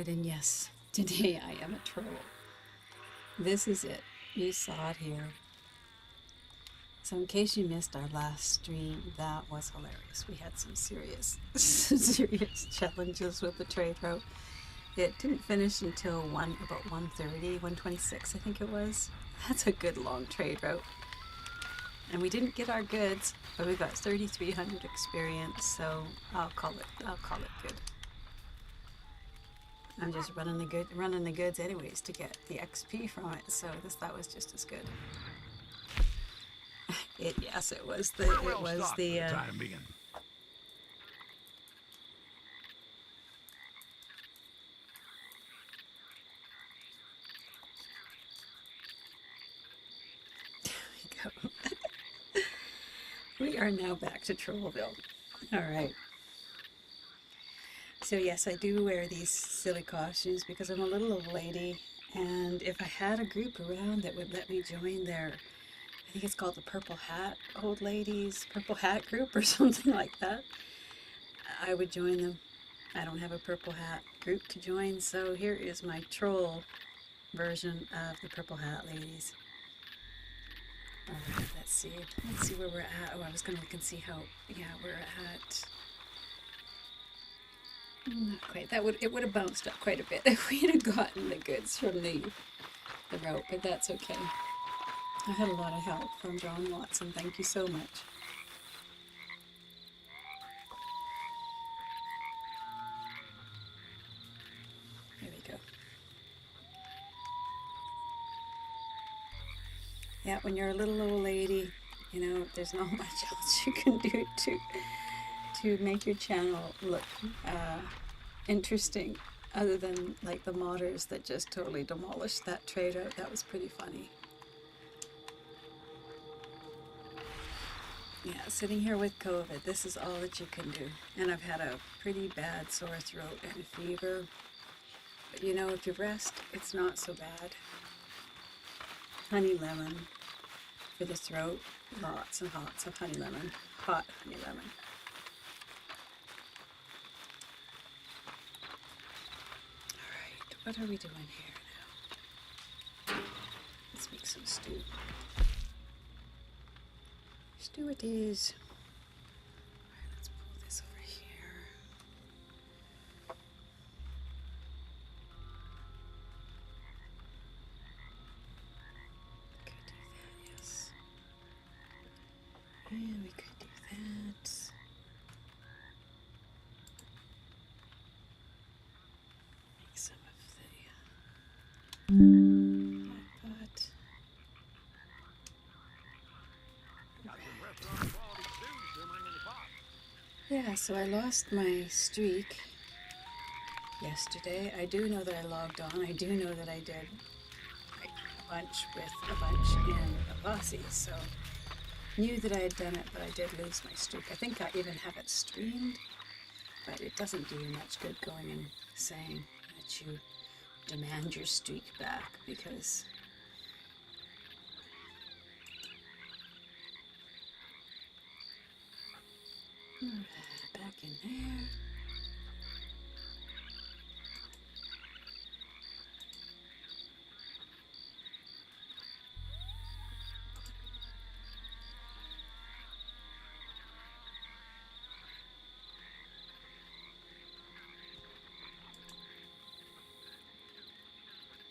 it, and yes, today I am a troll. This is it. You saw it here. So in case you missed our last stream, that was hilarious. We had some serious, serious challenges with the trade route. It didn't finish until about 1:30, 1:26, I think it was. That's a good long trade route. And we didn't get our goods, but we got 3,300 experience, so I'll call it good. I'm just running the goods anyways to get the XP from it, so that was just as good. Yes, it was the time being. We are now back to Trollville. All right. So yes, I do wear these silly costumes because I'm a little old lady, and if I had a group around that would let me join their, I think it's called the Purple Hat Old Ladies, Purple Hat Group or something like that, I would join them. I don't have a Purple Hat group to join, so here is my troll version of the Purple Hat Ladies. Alright, let's see where we're at. Oh, I was going to look and see how, yeah, we're at. Not quite. It would have bounced up quite a bit if we had gotten the goods from the route, but that's okay. I had a lot of help from John Watson. Thank you so much. There we go. Yeah, when you're a little old lady, you know, there's not much else you can do to make your channel look interesting, other than like the modders that just totally demolished that trade route. That was pretty funny. Yeah, sitting here with COVID, this is all that you can do. And I've had a pretty bad sore throat and fever. But you know, if you rest, it's not so bad. Honey lemon for the throat. Lots and lots of honey lemon. Hot honey lemon. Alright, what are we doing here now? Let's make some stew. Stew it is. Alright, let's pull this over here. Could do that, yes. And we could do that. Make some of the pot. Yeah, so I lost my streak yesterday. I do know that I logged on. I do know that I did a bunch in a posse, so knew that I had done it, but I did lose my streak. I think I even have it streamed, but it doesn't do you much good going and saying that you demand your streak back, because back in there.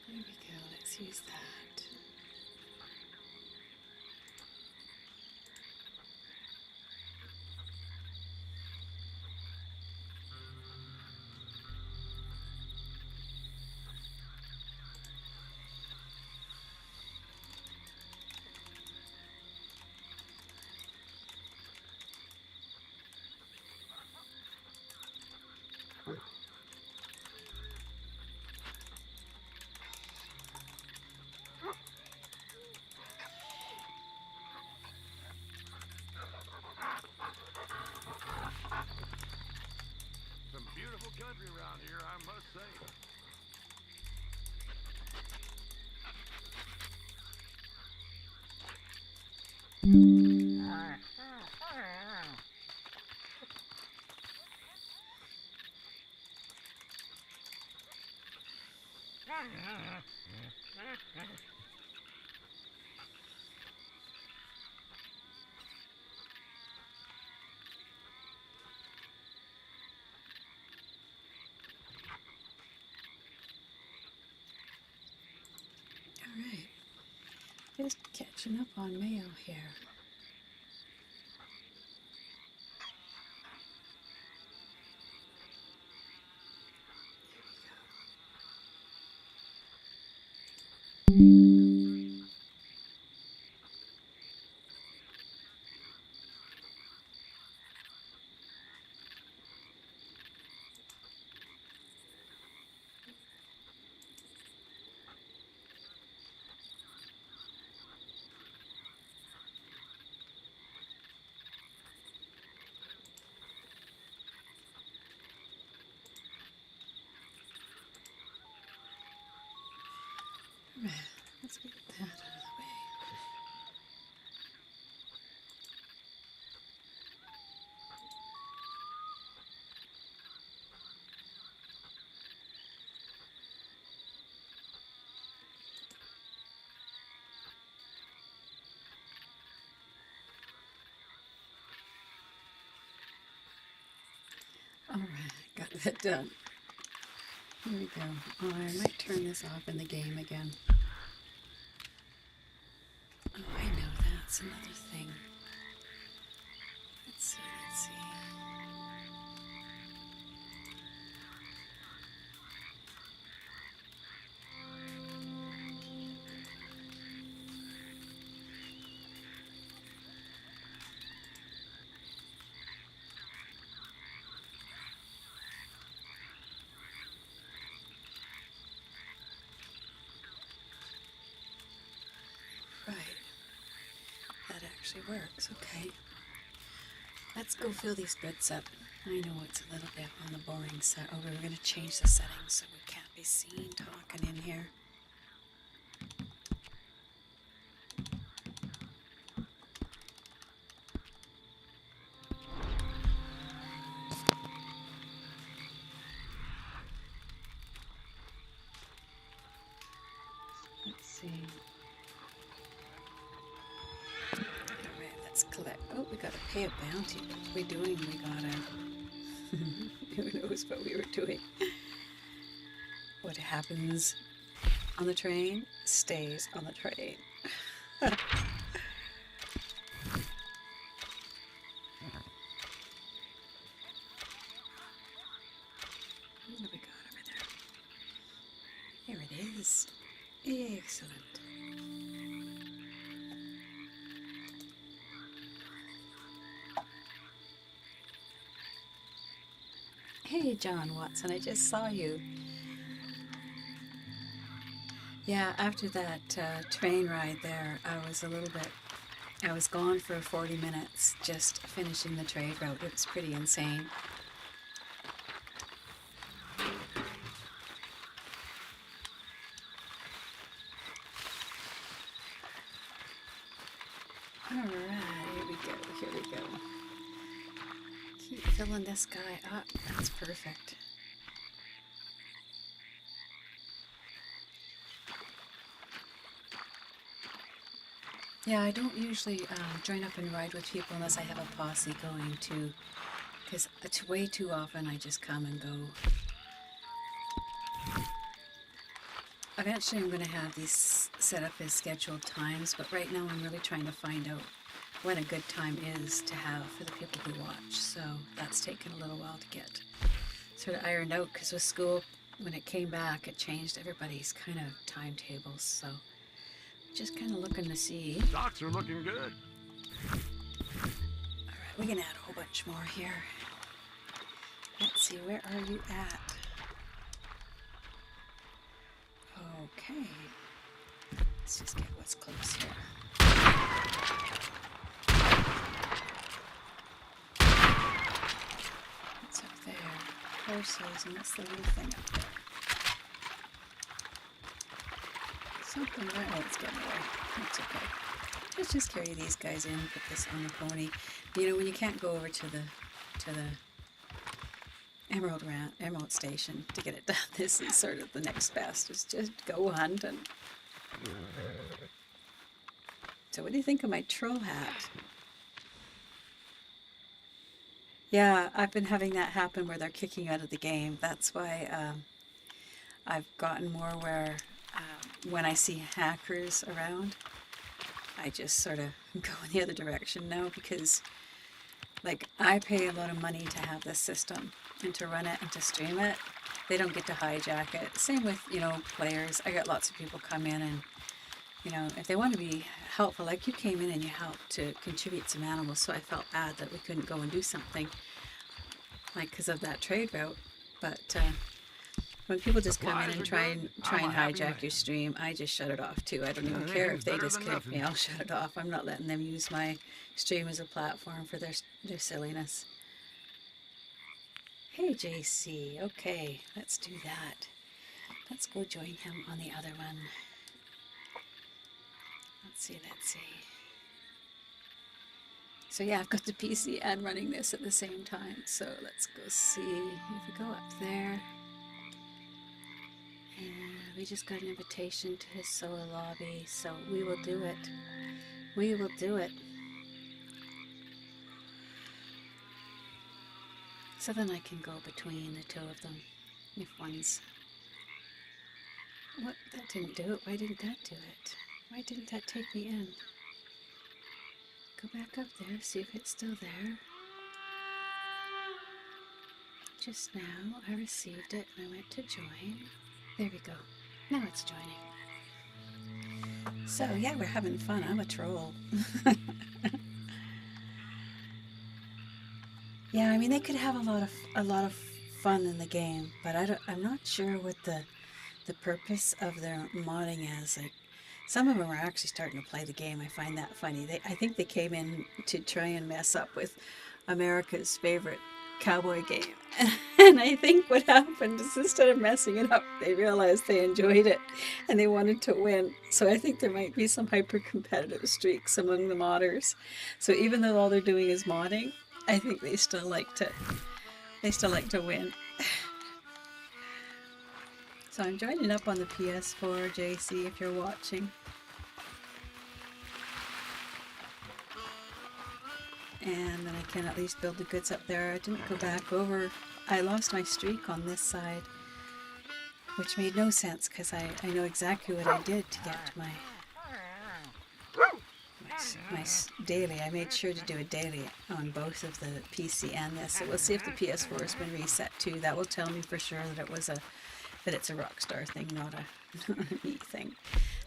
There we go, let's use that. Some beautiful country around here, I must say. Alright, just catching up on mail here. Alright, let's get that out of the way. Alright, got that done. Here we go. Oh, I might turn this off in the game again. Oh, I know that's another thing. Let's see, let's see. Right. That actually works, okay. Let's go fill these bits up. I know it's a little bit on the boring side. Oh, we were going to change the settings so we can't be seen talking in here. Let's see. Alright, let's collect. Oh, we gotta pay a bounty. What are we doing? We gotta... Who knows what we were doing? What happens on the train stays on the train. What have we got over there? Here it is. Excellent. Hey, John Watson, I just saw you. Yeah, after that train ride there, I was gone for 40 minutes just finishing the trade route. It was pretty insane. Alright, here we go. Keep filling this guy up. That's perfect. Yeah, I don't usually join up and ride with people unless I have a posse going to, because it's way too often I just come and go. Eventually I'm going to have these set up as scheduled times, but right now I'm really trying to find out when a good time is to have for the people who watch, so that's taken a little while to get sort of ironed out, because with school, when it came back, it changed everybody's kind of timetables, so just kind of looking to see. Stocks are looking good. Alright, we can add a whole bunch more here. Let's see, where are you at? Okay. Let's just get what's close here. What's up there? Horses, and what's the little thing up there? Something right. Oh, it's getting away. That's okay. Let's just carry these guys in, put this on the pony. You know, when you can't go over to the Emerald Station to get it done. This is sort of the next best. Is just go hunting. So what do you think of my troll hat? Yeah, I've been having that happen where they're kicking out of the game. That's why I've gotten more where when I see hackers around, I just sort of go in the other direction now, because like I pay a lot of money to have this system and to run it and to stream it. They don't get to hijack it. Same with, you know, players. I got lots of people come in and, you know, if they want to be helpful, like you came in and you helped to contribute some animals, so I felt bad that we couldn't go and do something, like because of that trade route. But when people just come in and try and hijack your stream, I just shut it off too. I don't even care if they disconnect me. I'll shut it off. I'm not letting them use my stream as a platform for their silliness. Hey JC, okay, let's do that. Let's go join him on the other one. Let's see. So yeah, I've got the PC and running this at the same time. So let's go see if we go up there. And we just got an invitation to his solo lobby, so we will do it. We will do it. So then I can go between the two of them if one's... What? That didn't do it. Why didn't that do it? Why didn't that take me in? Go back up there, see if it's still there. Just now I received it and I went to join. There we go. Now it's joining. So yeah, we're having fun. I'm a troll. Yeah, I mean they could have a lot of fun in the game, but I'm not sure what the purpose of their modding is. Like some of them are actually starting to play the game. I find that funny. I think they came in to try and mess up with America's favorite cowboy game. And I think what happened is instead of messing it up, they realized they enjoyed it and they wanted to win. So I think there might be some hyper competitive streaks among the modders. So even though all they're doing is modding, I think they still like to win. So I'm joining up on the PS4, JC, if you're watching. And then I can at least build the goods up there. I didn't go back over. I lost my streak on this side, which made no sense because I know exactly what I did to get to my daily. I made sure to do a daily on both of the PC and this. So we'll see if the PS4 has been reset too. That will tell me for sure that it's a Rockstar thing, not a me thing.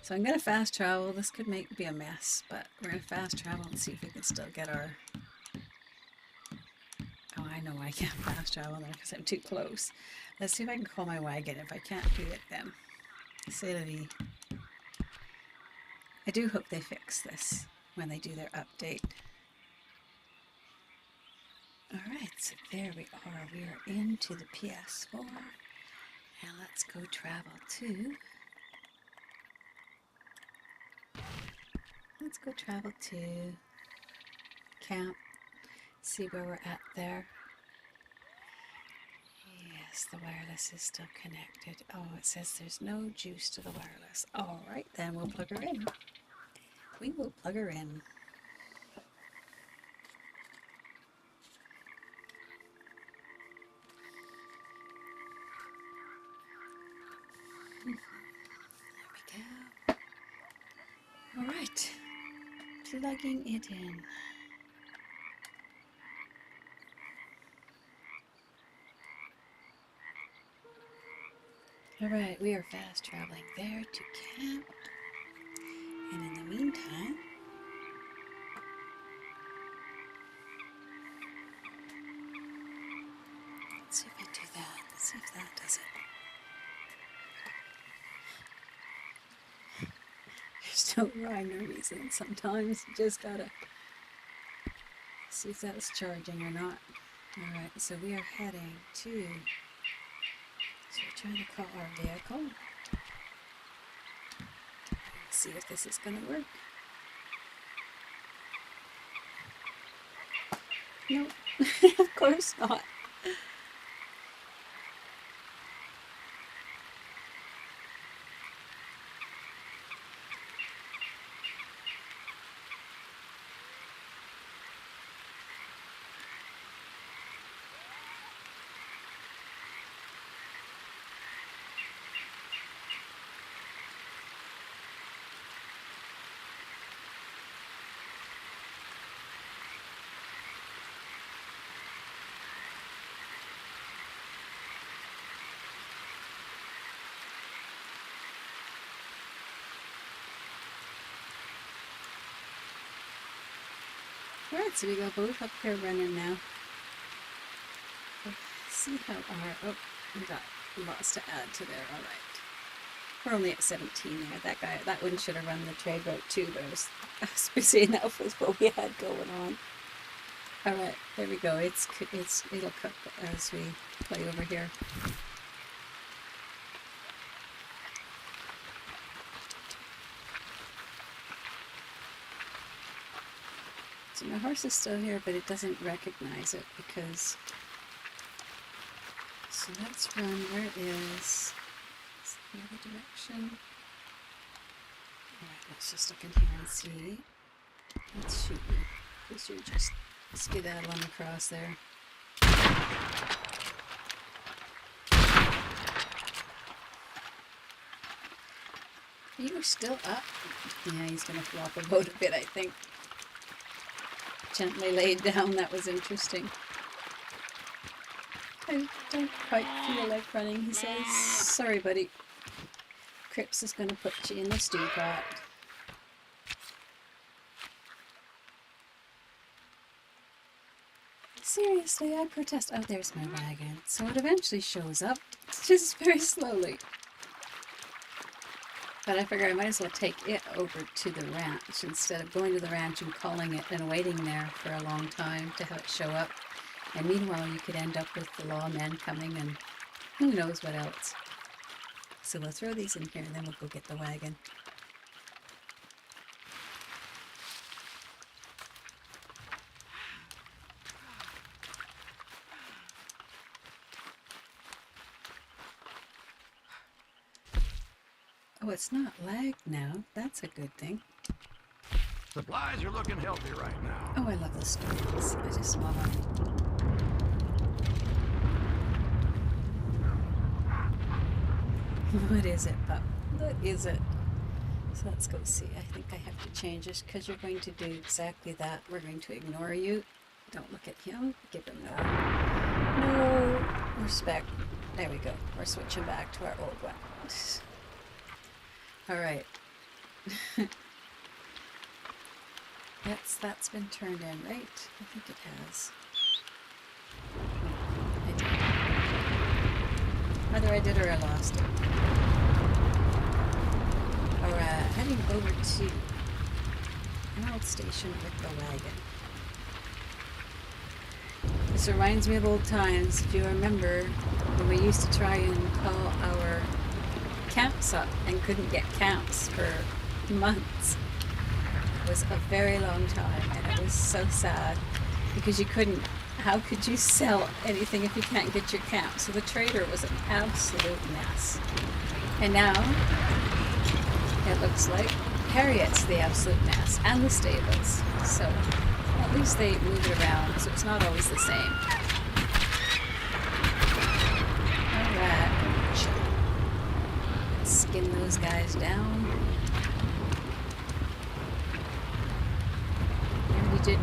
So I'm gonna fast travel. This could be a mess, but we're gonna fast travel and see if we can still get our... Oh, I know I can't fast travel there because I'm too close. Let's see if I can call my wagon. If I can't do it, then c'est la vie. I do hope they fix this when they do their update. Alright, so there we are. We are into the PS4. And let's go travel to... Let's go travel to camp. See where we're at there. Yes, the wireless is still connected. Oh, it says there's no juice to the wireless. Alright, then we'll plug her in. We will plug her in. There we go. Alright, plugging it in. Alright, we are fast traveling there to camp. And in the meantime, let's see if I do that. Let's see if that does it. There's no rhyme or reason. Sometimes you just gotta see if that's charging or not. Alright, so we are heading to... So we're trying to call our vehicle. See if this is gonna work. Nope, of course not. Alright, so we got both up here running now. Let's see how our... Oh, we got lots to add to there. Alright. We're only at 17 there. That one should have run the trade route too, but I was busy enough with what we had going on. Alright, there we go. It'll cook as we play over here. So my horse is still here, but it doesn't recognize it because... So let's run. Where is the other direction? Alright, let's just look in here and see. Let's shoot you, because you're just skedaddling across there. You're still up? Yeah, he's going to flop about a bit, I think. Gently laid down, that was interesting. I don't quite feel like running, he says. Sorry, buddy. Crips is going to put you in the stew pot. Seriously, I protest. Oh, there's my wagon. So it eventually shows up, just very slowly. But I figure I might as well take it over to the ranch instead of going to the ranch and calling it and waiting there for a long time to have it show up. And meanwhile, you could end up with the lawmen coming and who knows what else. So we'll throw these in here and then we'll go get the wagon. Oh, it's not lagged now. That's a good thing. Supplies are looking healthy right now. Oh, I love the stories. I just love them. What is it, pup? What is it? So let's go see. I think I have to change this because you're going to do exactly that. We're going to ignore you. Don't look at him. Give him no respect. There we go. We're switching back to our old one. Alright. That's been turned in, right? I think it has. I did. Whether I did or I lost it. Alright, heading over to an old station with the wagon. This reminds me of old times. If you remember when we used to try and call our camps up and couldn't get camps for months. It was a very long time and it was so sad because you couldn't, how could you sell anything if you can't get your camp? So the trader was an absolute mess. And now it looks like Harriet's the absolute mess and the stables. So at least they move it around so it's not always the same. Alright. Skin those guys down. I already did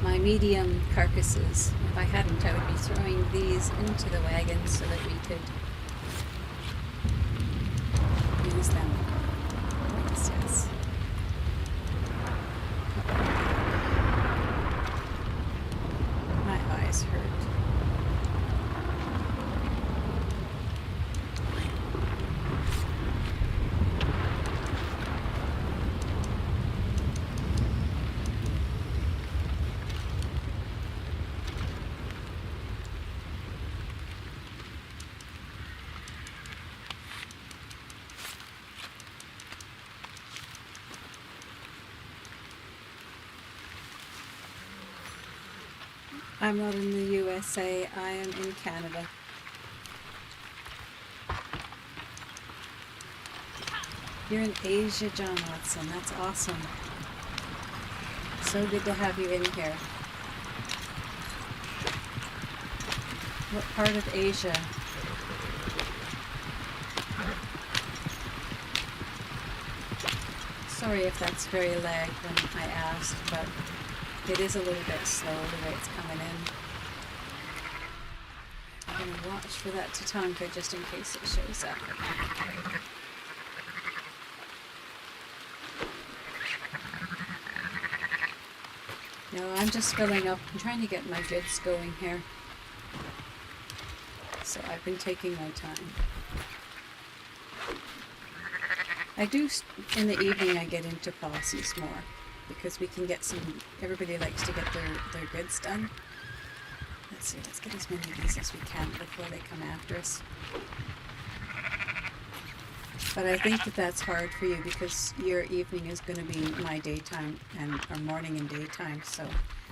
my medium carcasses. If I hadn't, I would be throwing these into the wagon so that we could use them. Yes. My eyes hurt. I'm not in the USA, I am in Canada. You're in Asia, John Watson. That's awesome. So good to have you in here. What part of Asia? Sorry if that's very lagged when I asked, but it is a little bit slow the way it's coming in. I'm going to watch for that Tatanka just in case it shows up. No, I'm just filling up. I'm trying to get my goods going here. So I've been taking my time. I do, in the evening I get into posses more because we can get some, everybody likes to get their goods done. Let's see, let's get as many of these as we can before they come after us. But I think that that's hard for you because your evening is going to be my daytime and or morning and daytime, so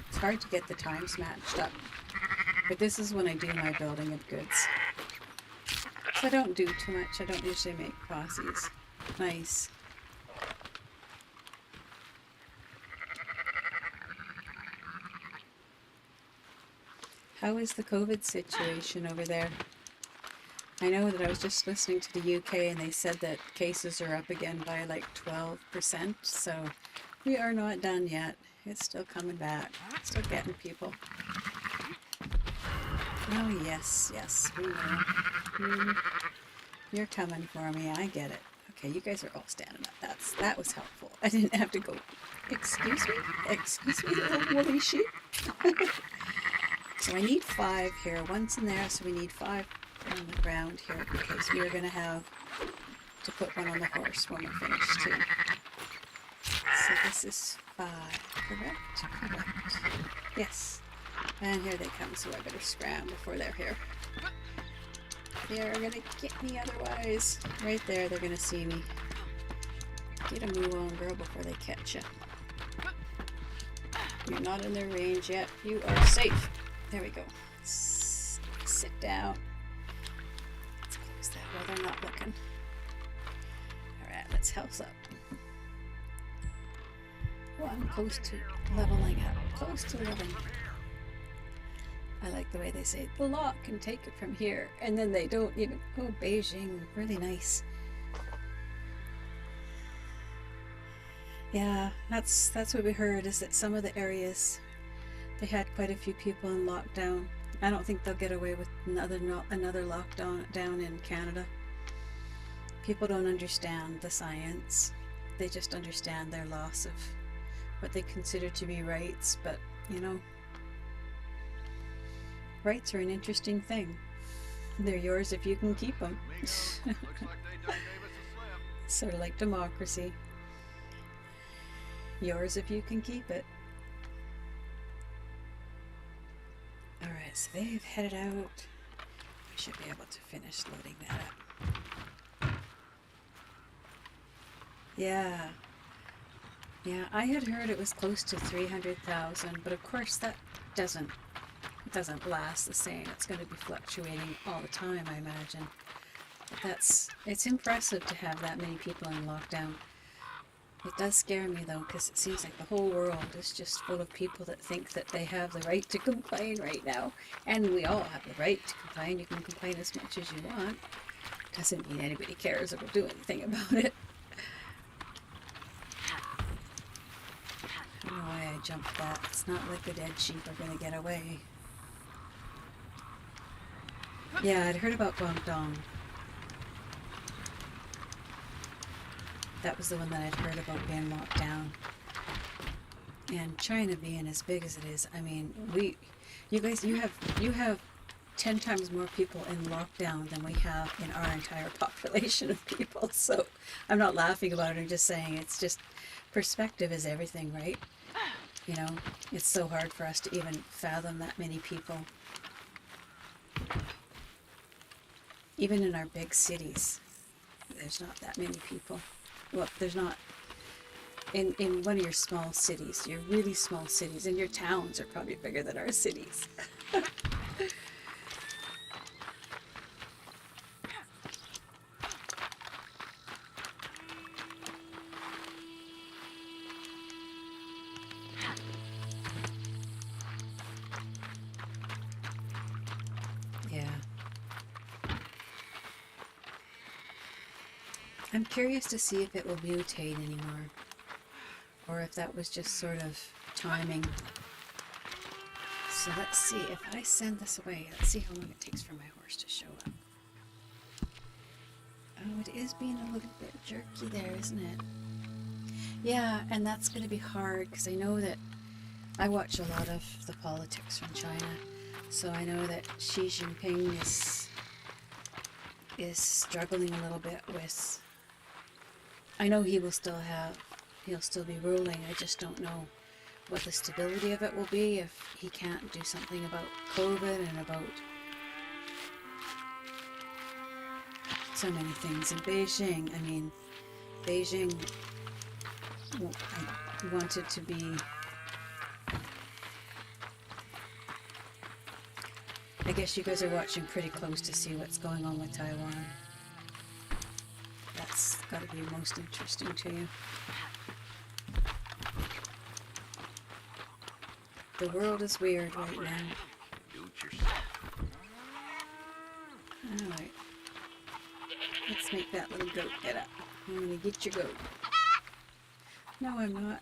it's hard to get the times matched up. But this is when I do my building of goods. So I don't do too much. I don't usually make posses. Nice. How is the COVID situation over there? I know that I was just listening to the UK and they said that cases are up again by like 12%, so we are not done yet. It's still coming back, still getting people. Oh yes, yes, we know. You're coming for me, I get it. Okay, you guys are all standing up. That was helpful. I didn't have to go, excuse me, little woolly sheep. So I need 5 here. One's in there, so we need 5 on the ground here because we are going to have to put one on the horse when we're finished too. So this is 5, correct? Correct. Yes. And here they come, so I better scram before they're here. They're going to get me otherwise. Right there, they're going to see me. Get a move on, girl, before they catch you. You're not in their range yet. You are safe. There we go. Sit down. Let's close that while they're not looking. Alright, let's house up. Oh, I'm close to leveling up. Close to leveling. I like the way they say, the lot can take it from here. And then they don't even... Oh, Beijing. Really nice. Yeah, that's what we heard, is that some of the areas... They had quite a few people in lockdown. I don't think they'll get away with another lockdown down in Canada. People don't understand the science. They just understand their loss of what they consider to be rights. But, you know, rights are an interesting thing. They're yours if you can keep them. Sort of like democracy. Yours if you can keep it. Alright, so they've headed out. We should be able to finish loading that up. Yeah. Yeah, I had heard it was close to 300,000, but of course that doesn't last the same. It's going to be fluctuating all the time, I imagine. But it's impressive to have that many people in lockdown. It does scare me though, because it seems like the whole world is just full of people that think that they have the right to complain right now. And we all have the right to complain. You can complain as much as you want. Doesn't mean anybody cares or will do anything about it. I don't know why I jumped that. It's not like the dead sheep are going to get away. Yeah, I'd heard about Guangdong. That was the one that I'd heard about being locked down. And China being as big as it is, I mean, you have 10 times more people in lockdown than we have in our entire population of people. So I'm not laughing about it, I'm just saying it's just, perspective is everything, right? You know, it's so hard for us to even fathom that many people. Even in our big cities, there's not that many people. Well, there's not. In one of your small cities, your really small cities, and your towns are probably bigger than our cities. Yeah. I'm curious to see if it will mutate anymore, or if that was just sort of timing. So let's see, if I send this away, let's see how long it takes for my horse to show up. Oh, it is being a little bit jerky there, isn't it? Yeah, and that's going to be hard, because I know that I watch a lot of the politics from China, so I know that Xi Jinping is struggling a little bit with. I know he'll still be ruling. I just don't know what the stability of it will be if he can't do something about COVID and about so many things in Beijing. I mean, Beijing wanted to be. I guess you guys are watching pretty close to see what's going on with Taiwan. That's got to be most interesting to you. The world is weird right now. Do it yourself. Alright. Let's make that little goat get up. I'm gonna get your goat. No, I'm not.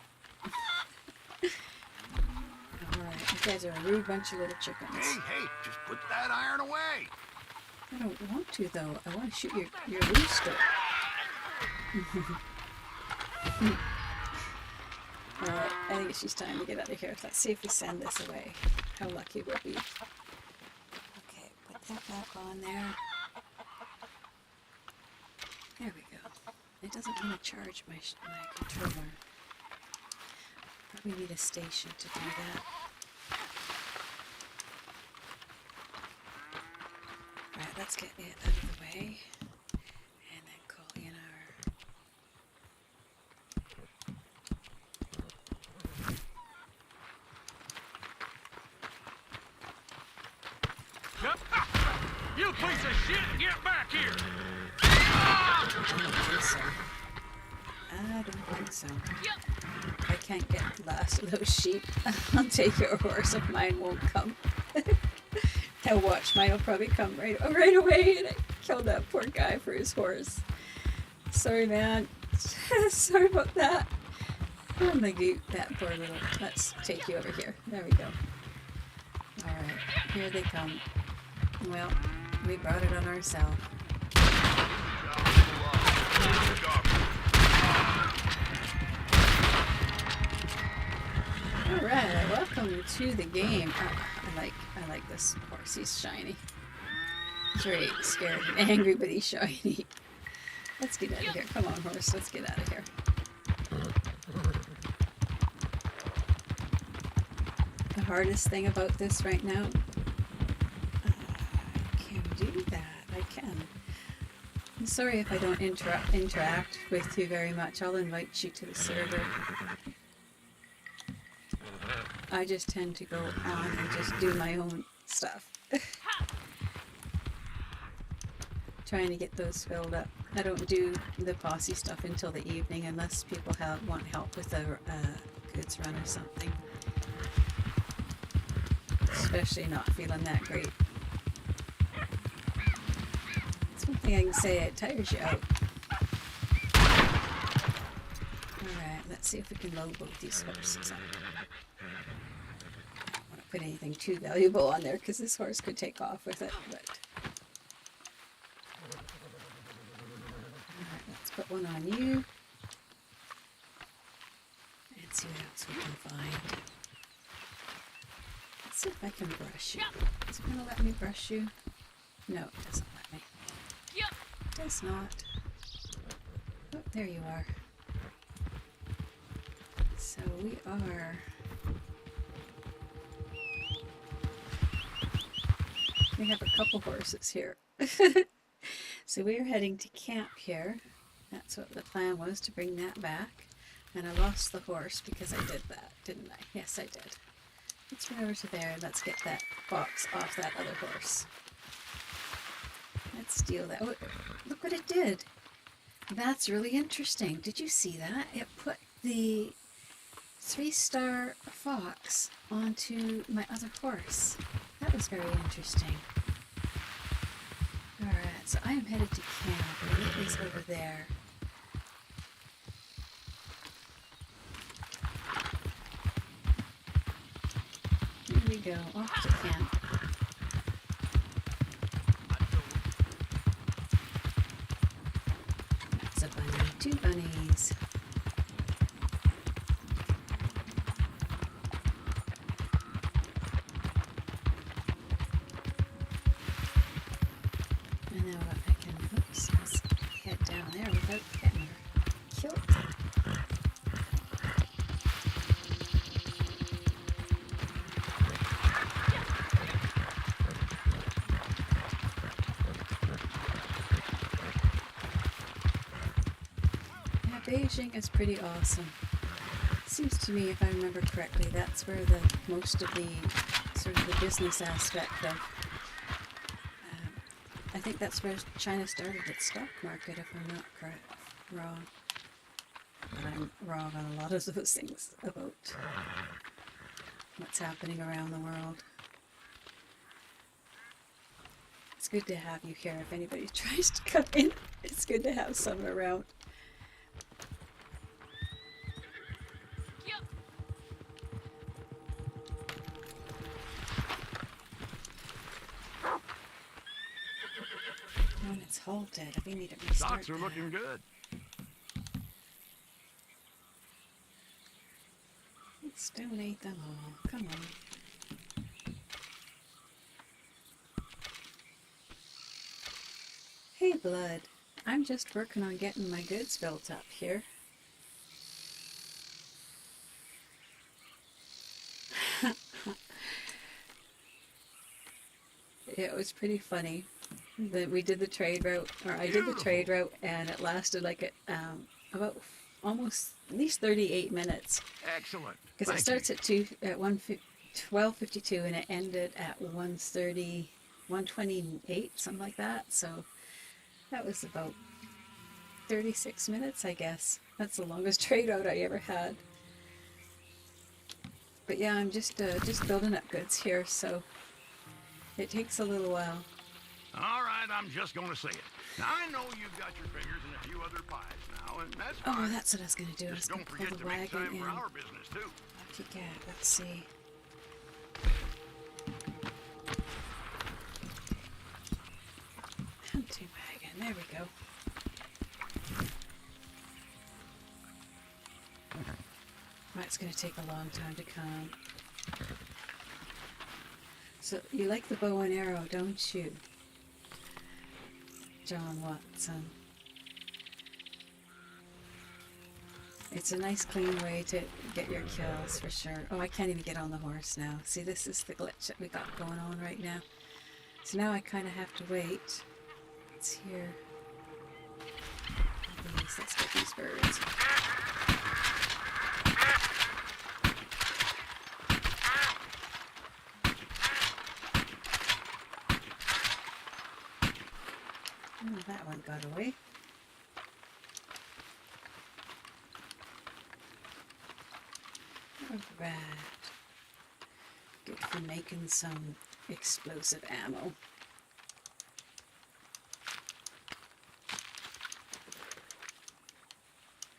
Alright, you guys are a rude bunch of little chickens. Hey, just put that iron away. I don't want to, though. I want to shoot your rooster. Alright, I think it's just time to get out of here. Let's see if we send this away. How lucky we'll be. Okay, put that back on there. There we go. It doesn't want to charge my controller. Probably need a station to do that. Alright, let's get it out of the way. And then call in our... You piece of shit, get back here! I don't think so. I don't think so. I can't get the last of those sheep. I'll take your horse if mine won't come. I'll watch, mine will probably come right away, and I killed that poor guy for his horse. Sorry, man. Sorry about that. Oh my god, that poor little... Let's take you over here. There we go. Alright, here they come. Well, we brought it on ourselves. Alright, welcome to the game. Oh, I like this horse. He's shiny. He's very scared and angry, but he's shiny. Let's get out of here. Come on, horse. Let's get out of here. The hardest thing about this right now, I can do that. I can. I'm sorry if I don't interact with you very much. I'll invite you to the server. I just tend to go on and just do my own stuff. Trying to get those filled up. I don't do the posse stuff until the evening unless people want help with a goods run or something. Especially not feeling that great. That's one thing I can say, it tires you out. Alright, let's see if we can load both these horses up. I don't want to put anything too valuable on there because this horse could take off with it, but... Alright, let's put one on you. And see what else we can find. Let's see if I can brush you. Is it going to let me brush you? No, it doesn't let me. It does not. Oh, there you are. So we are... We have a couple horses here. So we are heading to camp here. That's what the plan was, to bring that back. And I lost the horse because I did that, didn't I? Yes, I did. Let's run over to there and let's get that box off that other horse. Let's steal that. Oh, look what it did. That's really interesting. Did you see that? It put the 3-star fox onto my other horse. That was very interesting. Alright, so I am headed to camp and it is over there. Here we go, off to camp. That's a bunny, 2 bunnies. Beijing is pretty awesome. Seems to me, if I remember correctly, that's where the most of the sort of the business aspect of. I think that's where China started its stock market, if I'm not wrong. But I'm wrong on a lot of those things about what's happening around the world. It's good to have you here if anybody tries to come in. It's good to have someone around. When it's halted, we need to restart. Stocks are looking good. Let's donate them all. Come on. Hey, Blood. I'm just working on getting my goods built up here. It was pretty funny that we did the trade route, or I did the trade route, and it lasted like about almost at least 38 minutes. Excellent. Because it starts at 12:52 and it ended at 1:30, 1:28, something like that. So that was about 36 minutes, I guess. That's the longest trade route I ever had. But yeah, I'm just building up goods here, so it takes a little while. All right, I'm just going to say it. Now, I know you've got your fingers in a few other pies now, and that's fine. Oh, that's what I was going to do. Just don't forget pull the to make wagon time in. for our business, too. Off you get. Let's see. Empty wagon. There we go. That's going to take a long time to come. So, you like the bow and arrow, don't you? John Watson. It's a nice clean way to get your kills for sure. Oh, I can't even get on the horse now. See, this is the glitch that we got going on right now. So now I kind of have to wait. It's here. Let's get these birds. Oh, that one got away. Alright. Good for making some explosive ammo.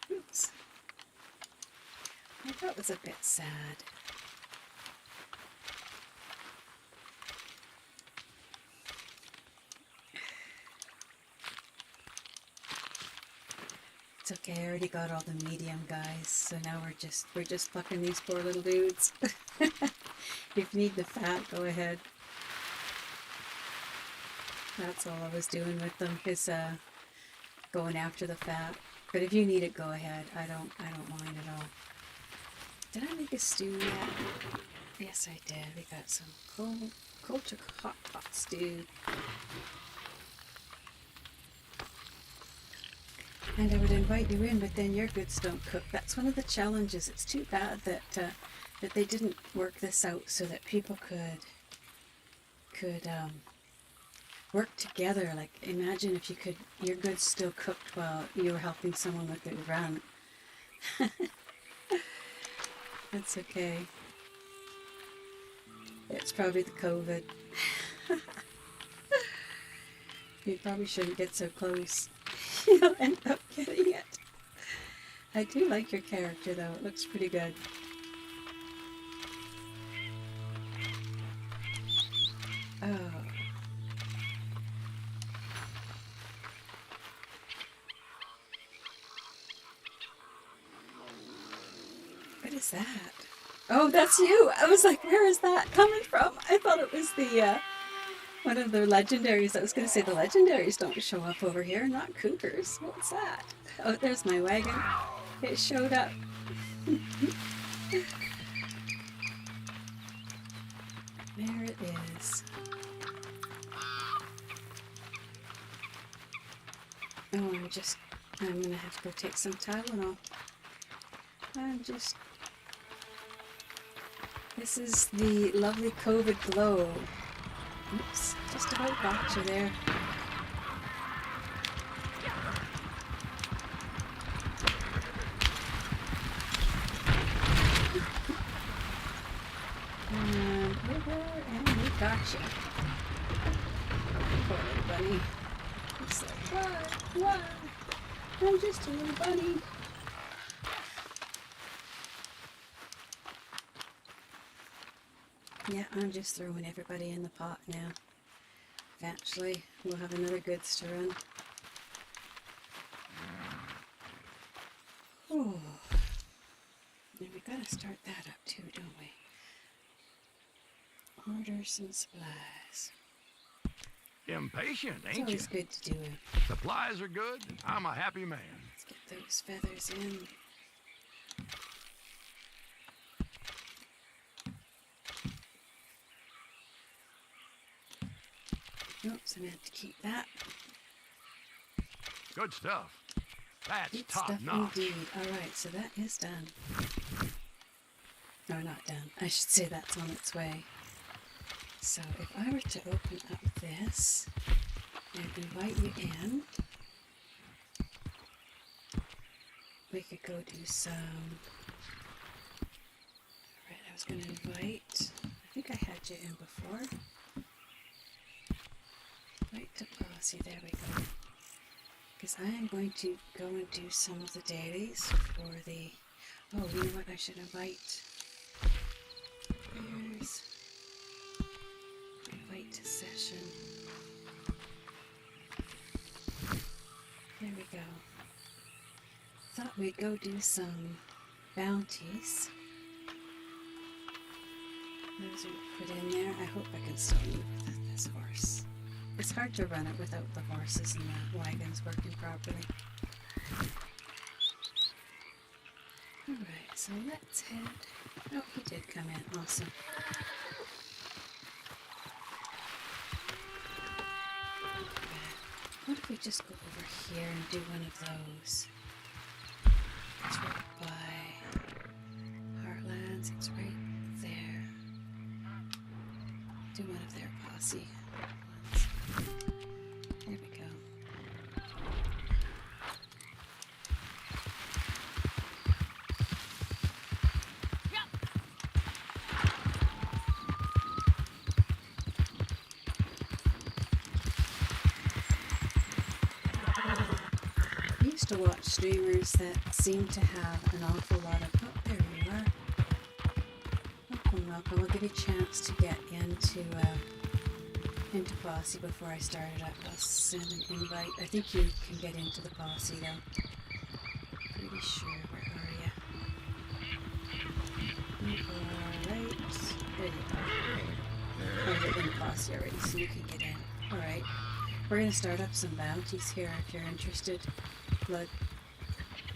Oops. I thought it was a bit sad. It's okay, I already got all the medium guys, so now we're just plucking these poor little dudes. If you need the fat, go ahead. That's all I was doing with them, is going after the fat. But if you need it, go ahead. I don't mind at all. Did I make a stew yet? Yes, I did. We got some culture hot pot stew. And I would invite you in, but then your goods don't cook. That's one of the challenges. It's too bad that that they didn't work this out so that people could work together. Like, imagine if you could, your goods still cooked while you were helping someone with their run. That's okay. It's probably the COVID. You probably shouldn't get so close. You'll end up getting it. I do like your character though, it looks pretty good. Oh. What is that? Oh, that's you! I was like, where is that coming from? I thought it was the, one of the legendaries. I was going to say the legendaries don't show up over here, not cougars. What's that? Oh, there's my wagon. It showed up. There it is. Oh, I'm just I'm gonna have to go take some Tylenol. This is the lovely COVID glow. Oops, just about got you there. And we got you. Poor little bunny. It's like, why? I'm just a little bunny. Yeah, I'm just throwing everybody in the pot now. Eventually, we'll have another goods to run. Oh, and we gotta start that up too, don't we? Order some supplies. Impatient, It's ain't you? always good to do it. Supplies are good, and I'm a happy man. Let's get those feathers in. Oops, I meant to keep that. Good stuff. That's Good top stuff notch. indeed. Alright, so that is done. No, not done. I should say that's on its way. So if I were to open up this and invite you in, we could go do some... Alright, I was going to invite... I think I had you in before. Invite to posse, there we go. Because I am going to go and do some of the dailies for the... Oh, you know what? I should invite... Here's... Invite to session. There we go. Thought we'd go do some bounties. Those are put in there. I hope I can still move with this horse. It's hard to run it without the horses and the wagons working properly. Alright, so let's head... Oh, he did come in. Awesome. What if we just go over here and do one of those? It's right by Heartlands. It's right there. Do one of their posse ones. There we go. I used to watch streamers that seem to have an awful lot of... Oh, there you are. Welcome, welcome. I'll give you a chance to get into posse before I started up. I'll send an invite. I think you can get into the posse though. Pretty sure. Where are you? You are right. There you are. Oh, you're in the posse already, so you can get in. Alright. We're going to start up some bounties here if you're interested. Blood,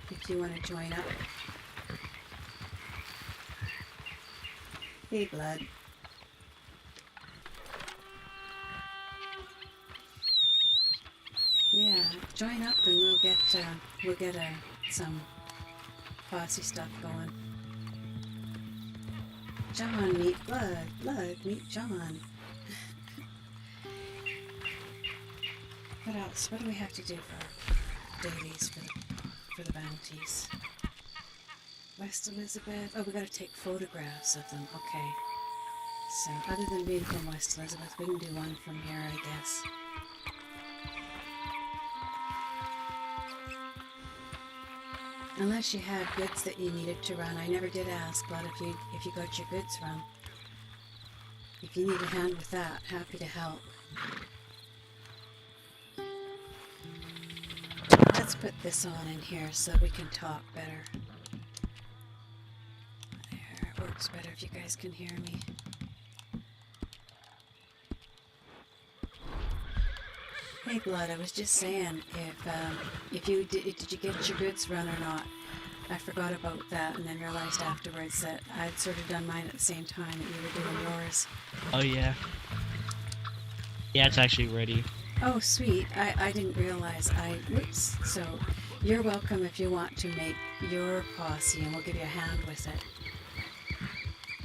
if you want to join up. Hey, Blood. Yeah, join up and we'll get some posse stuff going. John, meet Blood. Blood, meet John. What else? What do we have to do for dailies for the bounties? West Elizabeth. Oh, we got to take photographs of them. Okay. So, other than being from West Elizabeth, we can do one from here, I guess. Unless you had goods that you needed to run. I never did ask, but if you got your goods run. If you need a hand with that, happy to help. Let's put this on in here so we can talk better. There, it works better if you guys can hear me. Hey Blood, I was just saying if you did you get your goods run or not? I forgot about that and then realized afterwards that I'd sort of done mine at the same time that you were doing yours. Oh yeah. Yeah, it's actually ready. Oh sweet, I didn't realize. Whoops. So You're welcome if you want to make your posse, and we'll give you a hand with it.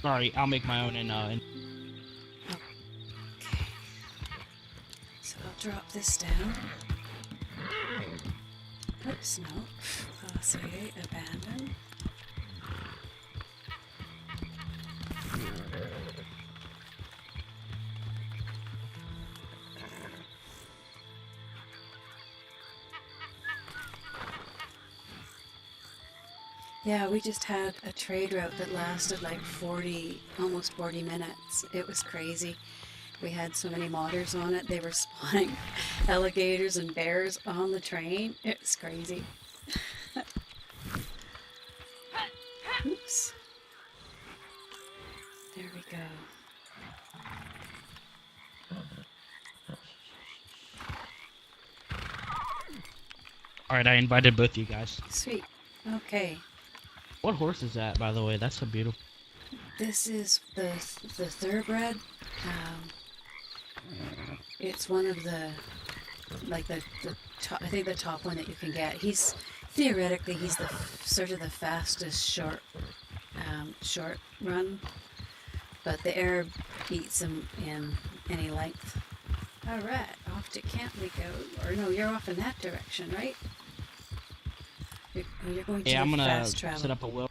Sorry, I'll make my own in Okay. So I'll drop this down. Oops, no. Posse, abandon. Yeah, we just had a trade route that lasted like 40, almost 40 minutes. It was crazy. We had so many modders on it, they were spawning alligators and bears on the train. It was crazy. Oops. There we go. Alright, I invited both you guys. Sweet. Okay. What horse is that, by the way? That's so beautiful. This is the thoroughbred. It's one of the, like the top, I think the top one that you can get. He's theoretically he's the sort of the fastest short run, but the Arab beats him in any length. All right, off to camp we go. Or no, you're off in that direction, right? You're going to Yeah, I'm gonna fast travel. set up a wheel.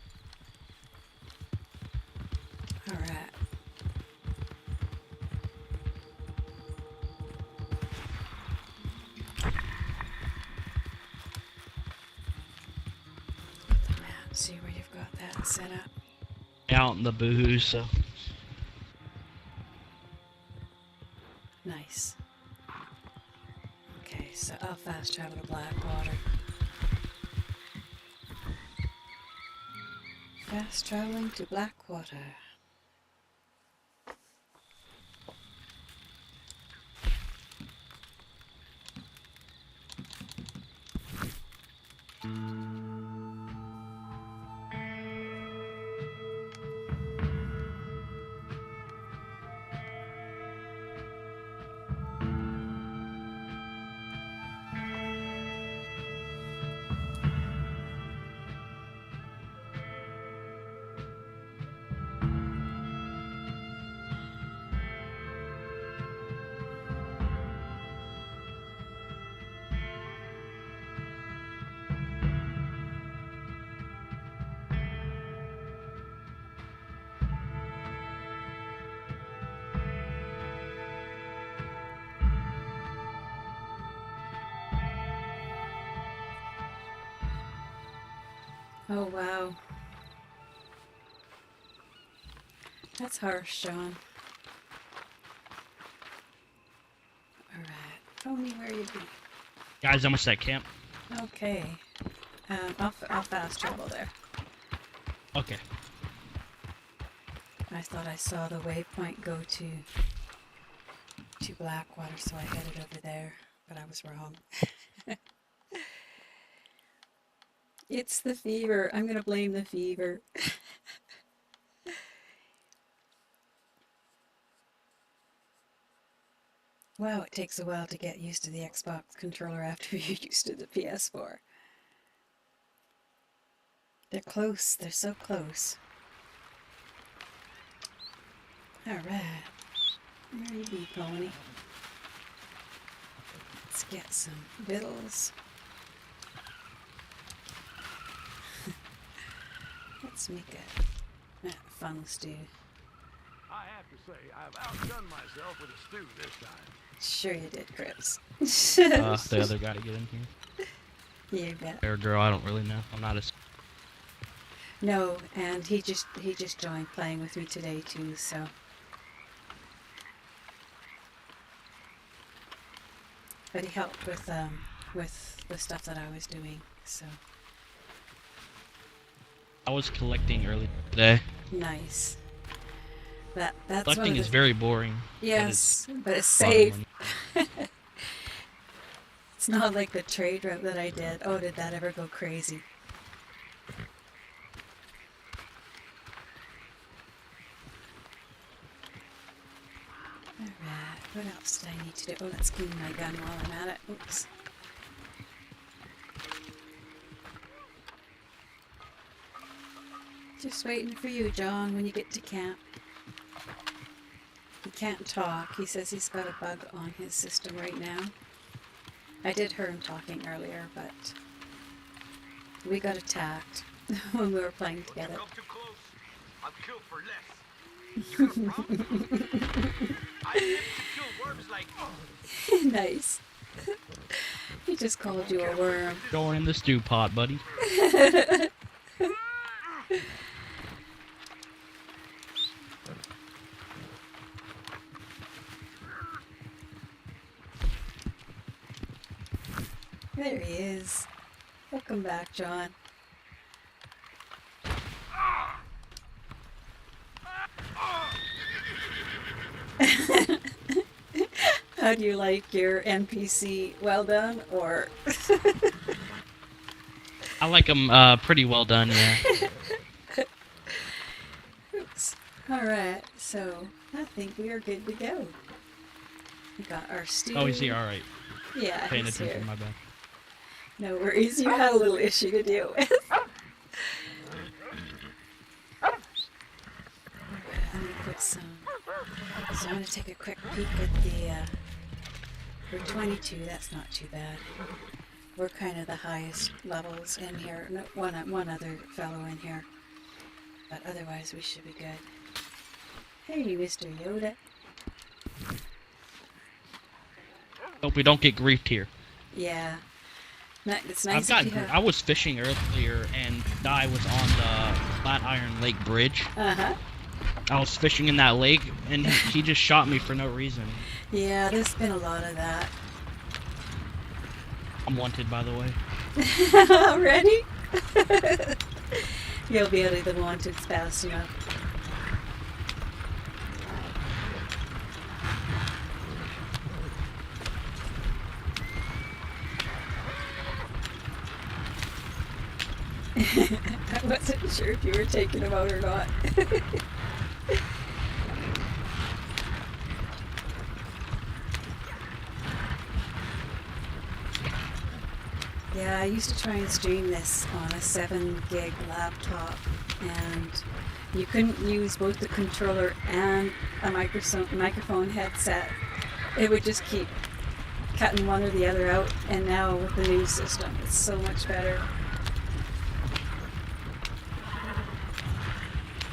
All right. See where you've got that set up. Out in the boohoo, so. Nice. Okay, so I'll fast travel to Blackwater. Fast traveling to Blackwater. Oh wow. That's harsh, John. Alright. Tony, where you be? Guys, almost at camp. Okay. I'll fast travel there. Okay. I thought I saw the waypoint go to Blackwater, so I headed over there, but I was wrong. It's the fever. I'm gonna blame the fever. Wow, it takes a while to get used to the Xbox controller after you're used to the PS4. They're close. They're so close. Alright. Where you be, pony? Let's get some victuals. Let's make a fun stew. I have to say, I've outdone myself with a stew this time. Sure you did, Chris. The other guy to get in here. You bet. Or girl, I don't really know. I'm not as. No, and he just joined playing with me today too, so. But he helped with the stuff that I was doing, so. I was collecting early today. Nice. That's Collecting is very boring. Yes, but it's a lot of safe. money. It's not like the trade route that I did. Oh, did that ever go crazy? Alright, what else do I need to do? Oh, let's clean my gun while I'm at it. Oops. Just waiting for you, John, when you get to camp. He can't talk. He says he's got a bug on his system right now. I did hear him talking earlier, but we got attacked when we were playing together. Come too close. I'll kill for less. You got a problem? I live to kill worms like Nice. He just called you a worm. Going in the stew pot, buddy. There he is. Welcome back, John. How do you like your NPC? Well done, or? I like them pretty well done, yeah. Oops. Alright, so I think we are good to go. We got our stew. Oh, is he alright? Yeah, Paying he's attention, here. my bad. No worries, you had a little issue to deal with. I'm gonna put some. So I'm gonna take a quick peek at the. We're 22. That's not too bad. We're kind of the highest levels in here. No, one other fellow in here, but otherwise we should be good. Hey, Mr. Yoda. Hope we don't get griefed here. Yeah. It's nice I was fishing earlier, and Di was on the Flatiron Lake Bridge. Uh-huh. I was fishing in that lake, and he just shot me for no reason. Yeah, there's been a lot of that. I'm wanted, by the way. Already? You'll be out of the wanted fast enough. I wasn't sure if you were taking them out or not. Yeah, I used to try and stream this on a 7 gig laptop, and you couldn't use both the controller and a microphone headset. It would just keep cutting one or the other out, and now with the new system, it's so much better.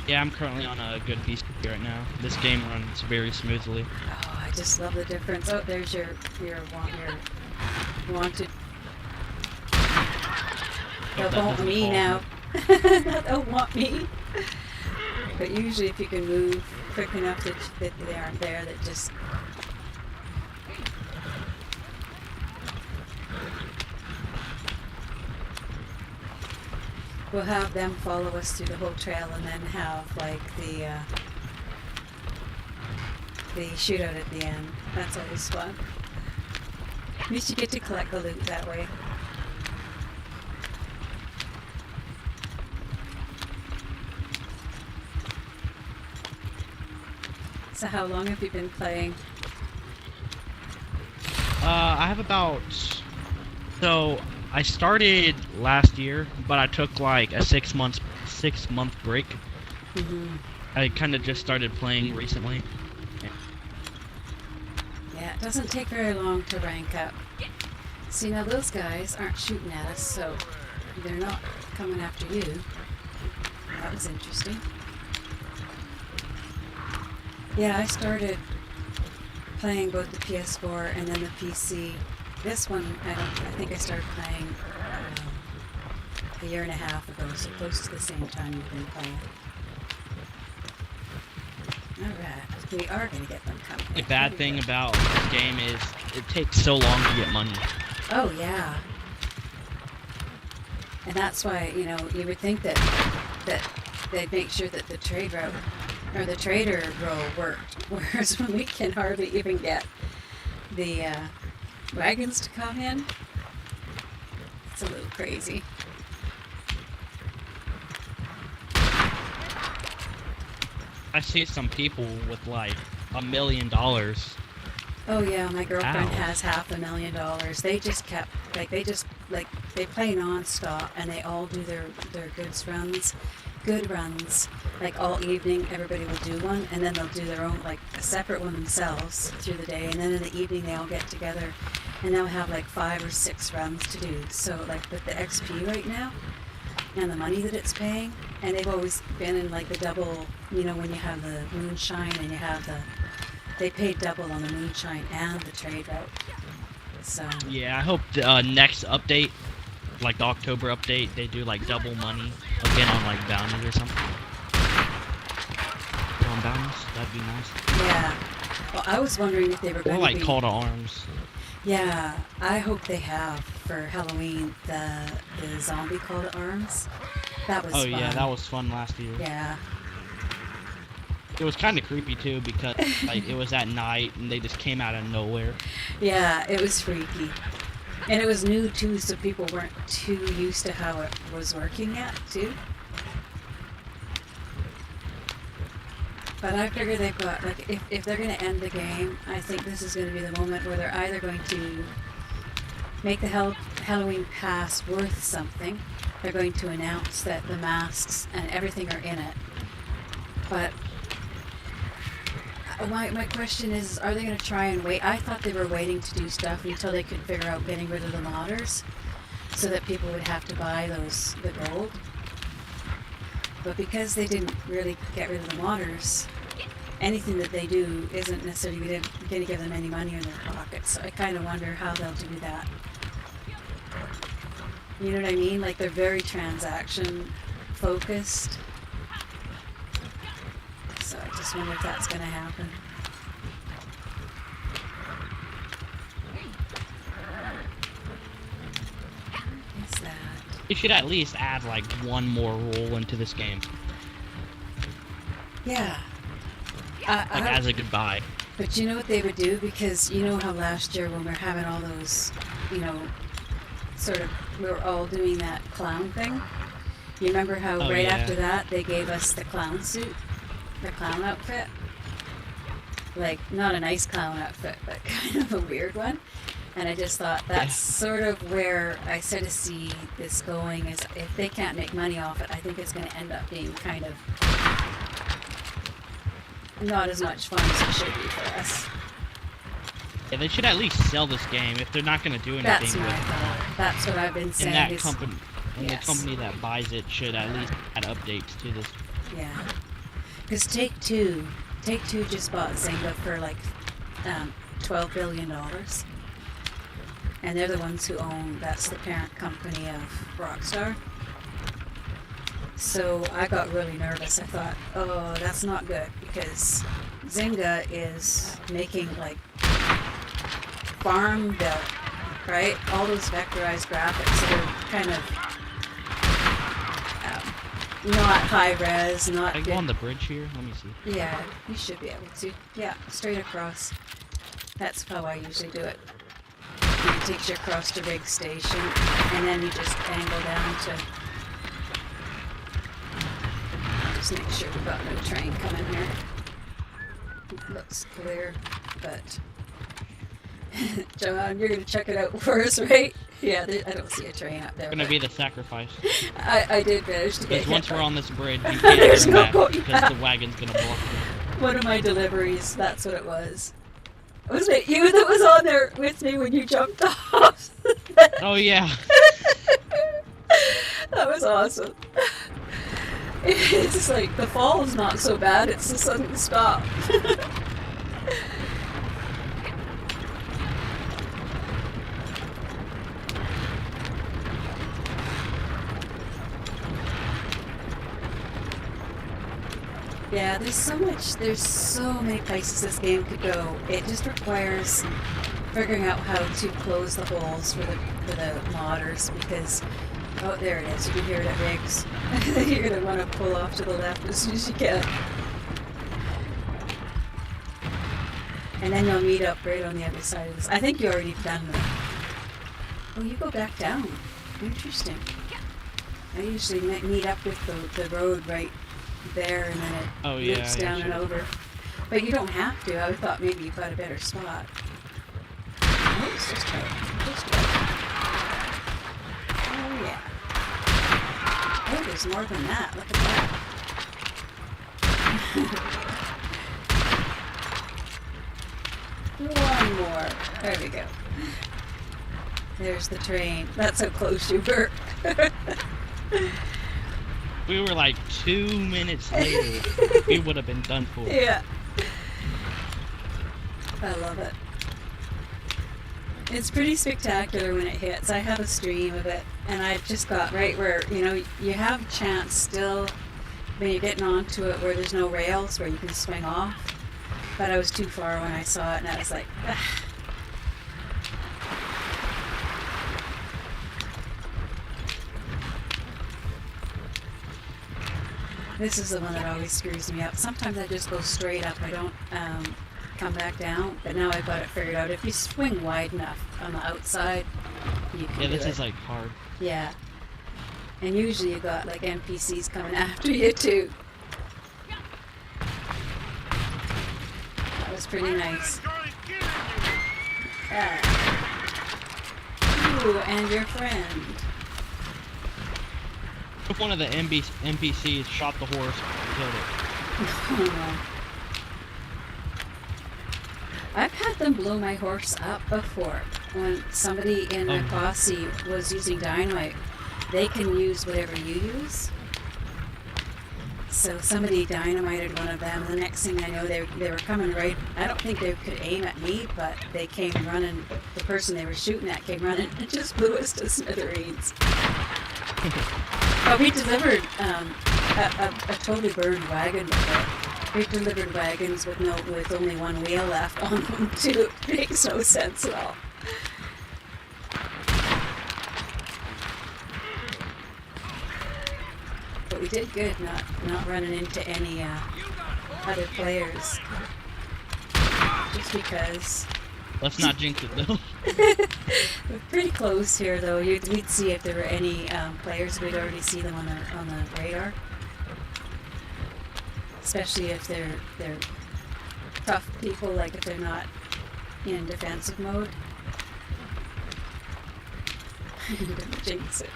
Yeah, I'm currently on a good PC right now. This game runs very smoothly. Oh, I just love the difference. Oh, there's your wanted. They'll want me now. They'll want me. But usually if you can move quick enough that they aren't there, that just... We'll have them follow us through the whole trail and then have, like, the shootout at the end. That's always fun. At least you get to collect the loot that way. So how long have you been playing? I have about... So, I started last year, but I took like a 6 month break. Mm-hmm. I kind of just started playing recently. Yeah, it doesn't take very long to rank up. See, now those guys aren't shooting at us, so they're not coming after you. That was interesting. Yeah, I started playing both the PS4 and then the PC. This one, I think I started playing a year and a half ago, so close to the same time you've been playing. Alright, we are going to get them coming. The bad thing about this game is it takes so long to get money. Oh, yeah. And that's why, you know, you would think that they'd make sure that the trade route or the trader role worked, whereas when we can hardly even get the wagons to come in, it's a little crazy. I see some people with like $1 million. Oh yeah, my girlfriend Ow. has $500,000. They just kept, like, they just like they play non-stop, and they all do their good runs, like all evening. Everybody will do one, and then they'll do their own, like a separate one themselves through the day, and then in the evening they all get together, and they'll have like 5 or 6 runs to do. So like with the XP right now, and the money that it's paying, and they've always been in like the double, you know, when you have the moonshine and you have they pay double on the moonshine and the trade route. So Yeah, I hope the next update, like the October update, they do like double money again on like bounties or something. On bounties, that'd be nice. yeah. Well, I was wondering if they were Or going like to be. call to arms. Yeah, I hope they have for Halloween the zombie call to arms. That was Oh fun. yeah, that was fun last year. Yeah. It was kind of creepy too because like it was at night and they just came out of nowhere. Yeah, it was freaky. And it was new too, so people weren't too used to how it was working yet too. But I figure they've got, like, if they're going to end the game, I think this is going to be the moment where they're either going to make the Halloween pass worth something. They're going to announce that the masks and everything are in it. But my question is, are they going to try and wait? I thought they were waiting to do stuff until they could figure out getting rid of the modders, so that people would have to buy the gold. But because they didn't really get rid of the modders, anything that they do isn't necessarily going to give them any money in their pockets. So I kind of wonder how they'll do that. You know what I mean? Like, they're very transaction focused. So I just wonder if that's going to happen. What's that? You should at least add like one more rule into this game, Yeah. like as a goodbye. But you know what they would do? Because you know how last year when we were having all those, you know, sort of, we were all doing that clown thing. You remember how Oh, right yeah. after that they gave us the clown suit, the clown outfit? Like, not a nice clown outfit, but kind of a weird one. And I just thought that's sort of where I sort of see this going, is if they can't make money off it, I think it's going to end up being kind of not as much fun as it should be for us. Yeah, they should at least sell this game if they're not going to do anything That's with my it. thought. That's what I've been And saying. that is- company, and Yes. the company that buys it should at least add updates to this. Yeah. Because Take-Two just bought Zynga for like $12 billion. And they're the ones who own, that's the parent company of Rockstar. So I got really nervous. I thought, oh, that's not good, because Zynga is making like farm built, right? All those vectorized graphics that are kind of not high res, not I good. go on the bridge here. Let me see. Yeah, you should be able to. Yeah, straight across. That's how I usually do it. It takes you across the big station, and then you just angle down to just make sure we've got no train coming here. Looks clear, but John, you're gonna check it out for us, right? Yeah, I don't see a train up there. It's gonna but be the sacrifice. I did manage to get Because hit once by we're on this bridge, you can't There's turn no back going because back. the wagon's gonna block you. one of my deliveries. That's what it was. Was it you that was on there with me when you jumped off? Oh yeah. That was awesome. It's just like the fall's not so bad, it's the sudden stop. Yeah, there's so many places this game could go. It just requires figuring out how to close the holes for the modders, because oh, there it is. You can hear it at Riggs. You're gonna want to pull off to the left as soon as you can. And then you'll meet up right on the other side of this. I think you already done that. Oh, you go back down. Interesting. I usually meet up with the road right there, and then it loops down and over. But you don't have to. I thought maybe you've got a better spot. Oh, let's just try it. there's more than that. Look at that. One more. There we go. There's the train. That's how close you were. We were like 2 minutes later. We would have been done for. Yeah. I love it. It's pretty spectacular when it hits. I have a stream of it, and I just got right where, you know, you have a chance still when you're getting onto it where there's no rails where you can swing off. But I was too far when I saw it, and I was like, ah. This is the one that always screws me up. Sometimes I just go straight up. I don't come back down. But now I've got it figured out. If you swing wide enough on the outside, you can do this it. is like hard. Yeah. And usually you got like NPCs coming after you too. That was pretty nice. You and your friend. One of the NPCs shot the horse and killed it. I've had them blow my horse up before. When somebody in my posse was using dynamite, they can use whatever you use. So somebody dynamited one of them. The next thing I know, they were coming right. I don't think they could aim at me, but they came running. The person they were shooting at came running and just blew us to smithereens. But we delivered a totally burned wagon with it. We delivered wagons with only one wheel left on them too. It makes no sense at all. But we did good, not running into any other players. Just because. Let's not jinx it though. We're pretty close here, though. We'd see if there were any players. We'd already see them on the radar, especially if they're tough people, like if they're not in defensive mode. Don't jinx it.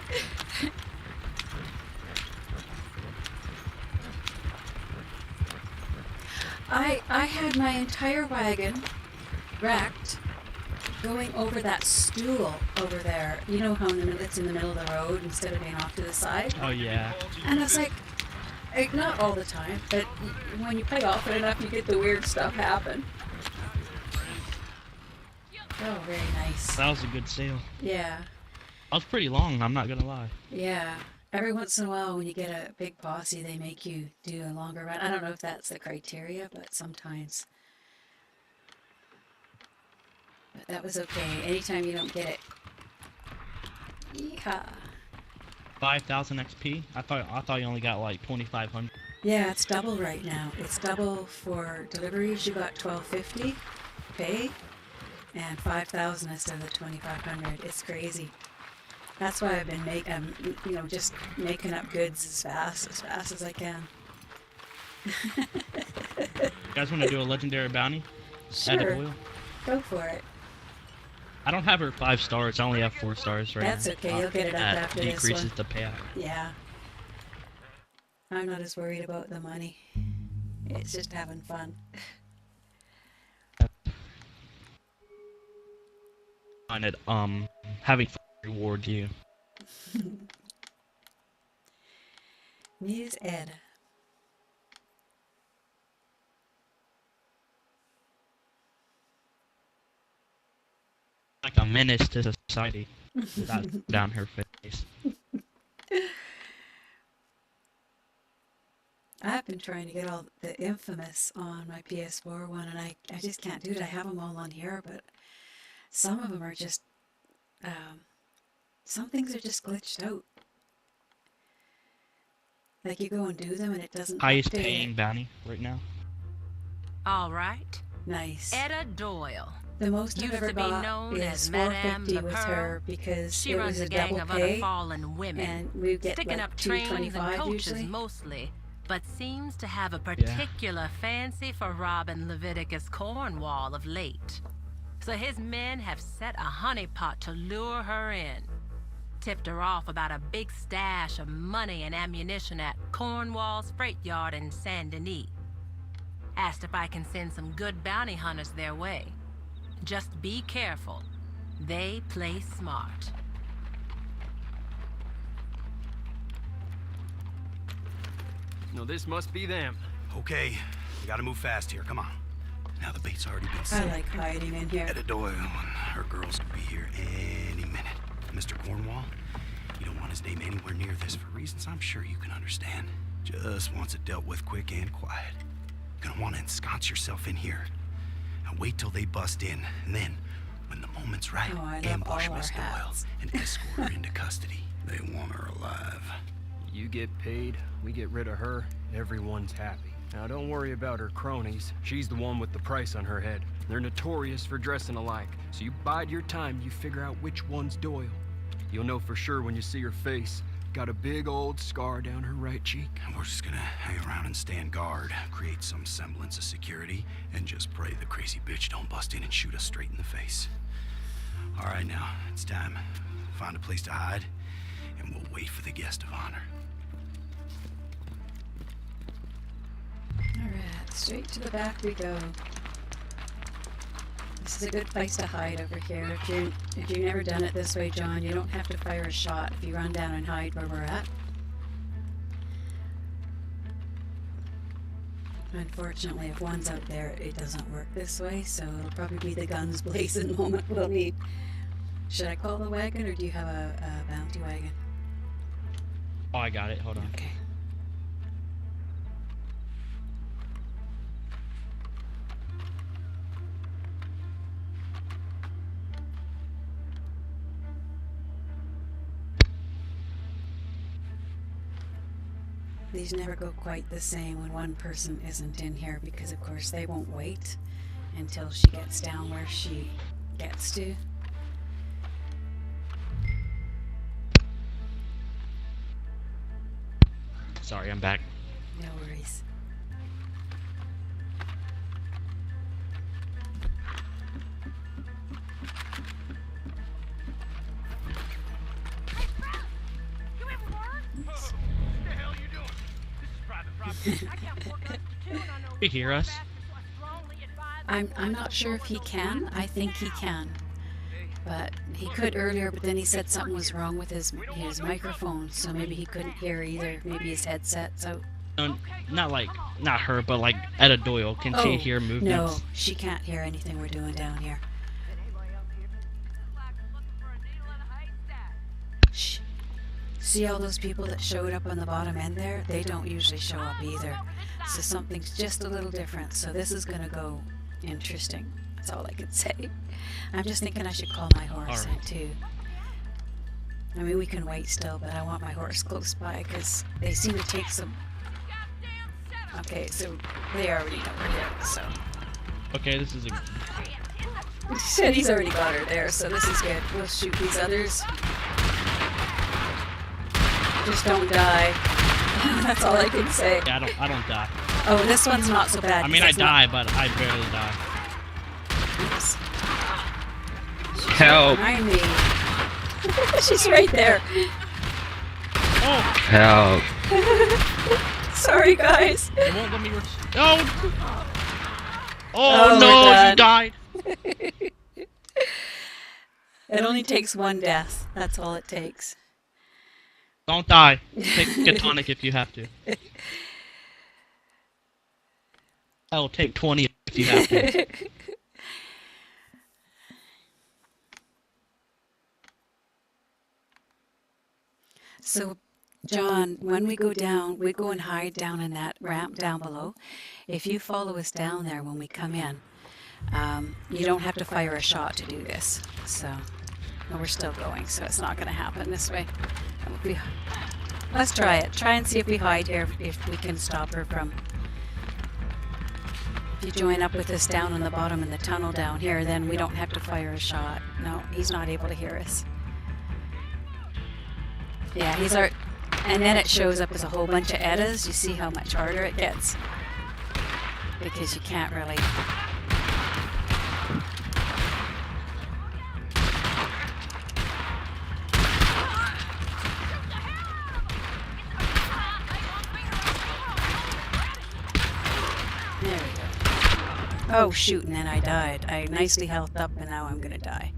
I had my entire wagon wrecked going over that stool over there. You know how it's in the middle of the road instead of being off to the side? Oh yeah. And it's like, not all the time, but when you play off it enough, you get the weird stuff happen. Oh, very nice. That was a good sail. Yeah. That was pretty long, I'm not gonna lie. Yeah. Every once in a while, when you get a big posse, they make you do a longer run. I don't know if that's the criteria, but sometimes. But that was okay. Anytime you don't get it. Yeehaw. 5,000 XP? I thought you only got like 2,500. Yeah, it's double right now. It's double for deliveries. You got 1,250 pay, and 5,000 instead of the 2,500. It's crazy. That's why I've been just making up goods as fast as I can. You guys want to do a legendary bounty? Sure. Add oil? Go for it. I don't have her 5 stars. I only have 4 stars right now. That's okay. You'll get it up That after this one. decreases the payout. Yeah. I'm not as worried about the money. It's just having fun. Find it having fun reward you. Ms. Ed. Like a menace to society. Without down her face. I've been trying to get all the Infamous on my PS4 one, and I just can't do it. I have them all on here, but some of them are just, some things are just glitched out. Like you go and do them and it doesn't Highest update paying it. bounty right now. All right. Nice. Etta Doyle. The most I've Used ever to be got known is as Madame 450 the with Pearl. her because She it runs was a a gang double of other pay, fallen women, and we get sticking like up trains and 225 coaches usually. mostly, but seems to have a particular fancy for robbing Leviticus Cornwall of late. So his men have set a honeypot to lure her in. tipped her off about a big stash of money and ammunition at Cornwall's freight yard in Saint Denis. Asked if I can send some good bounty hunters their way. Just be careful. They play smart. No, this must be them. Okay, we gotta move fast here. Come on. Now the bait's already been I set. like hiding in here. Etta Doyle and her girls could be here any minute. Mr. Cornwall, you don't want his name anywhere near this for reasons I'm sure you can understand. Just wants it dealt with quick and quiet. Gonna want to ensconce yourself in here. And wait till they bust in, and then, when the moment's right, Oh, I love ambush all our Miss Doyle hats. and escort her into custody. They want her alive. You get paid, we get rid of her, everyone's happy. Now don't worry about her cronies. She's the one with the price on her head. They're notorious for dressing alike, so you bide your time, you figure out which one's Doyle. You'll know for sure when you see her face. Got a big old scar down her right cheek. And we're just gonna hang around and stand guard, create some semblance of security, and just pray the crazy bitch don't bust in and shoot us straight in the face. All right, now, it's time. Find a place to hide, and we'll wait for the guest of honor. Alright, straight to the back we go. This is a good place to hide over here. If you've never done it this way, John, you don't have to fire a shot if you run down and hide where we're at. Unfortunately, if one's out there, it doesn't work this way, so it'll probably be the guns blazing moment we'll need. Should I call the wagon, or do you have a bounty wagon? Oh, I got it. Hold on. Okay. These never go quite the same when one person isn't in here because, of course, they won't wait until she gets down where she gets to. Sorry, I'm back. No worries. You hear us? I'm not sure if he can. I think he can. But he could earlier, but then he said something was wrong with his microphone, so maybe he couldn't hear either. Maybe his headset's out. No, not her, but like Etta Doyle. Can she hear movements? No, she can't hear anything we're doing down here. Shh. See all those people that showed up on the bottom end there? They don't usually show up either. So something's just a little different. So this is going to go interesting. That's all I can say. I'm just thinking I should call my horse in too. I mean, we can wait still, but I want my horse close by because they seem to take some... Okay, so they already know we're here, so... Okay, this is a... He said he's already got her there, so this is good. We'll shoot these others. Just don't die. That's all I can say. Yeah, I don't die. Oh, this one's not so bad. I mean, I die, but I barely die. Oops. Help! Behind me. She's right there. Oh! Help! Sorry, guys. It won't let me... No! Oh, Oh, no, you died! It only takes one death. That's all it takes. Don't die. Take a tonic if you have to. I'll take 20 if you have to. So, John, when we go down, we go and hide down in that ramp down below. If you follow us down there when we come in, you don't have to fire a shot to do this. So, well, we're still going, so it's not going to happen this way. Let's try it. Try and see if we hide here, if we can stop her from... If you join up with us down on the bottom in the tunnel down here, then we don't have to fire a shot. No, he's not able to hear us. Yeah, he's our... And then it shows up as a whole bunch of Eddas. You see how much harder it gets? Because you can't really... Oh shoot, and then I died. I nicely healthed up and now I'm gonna die.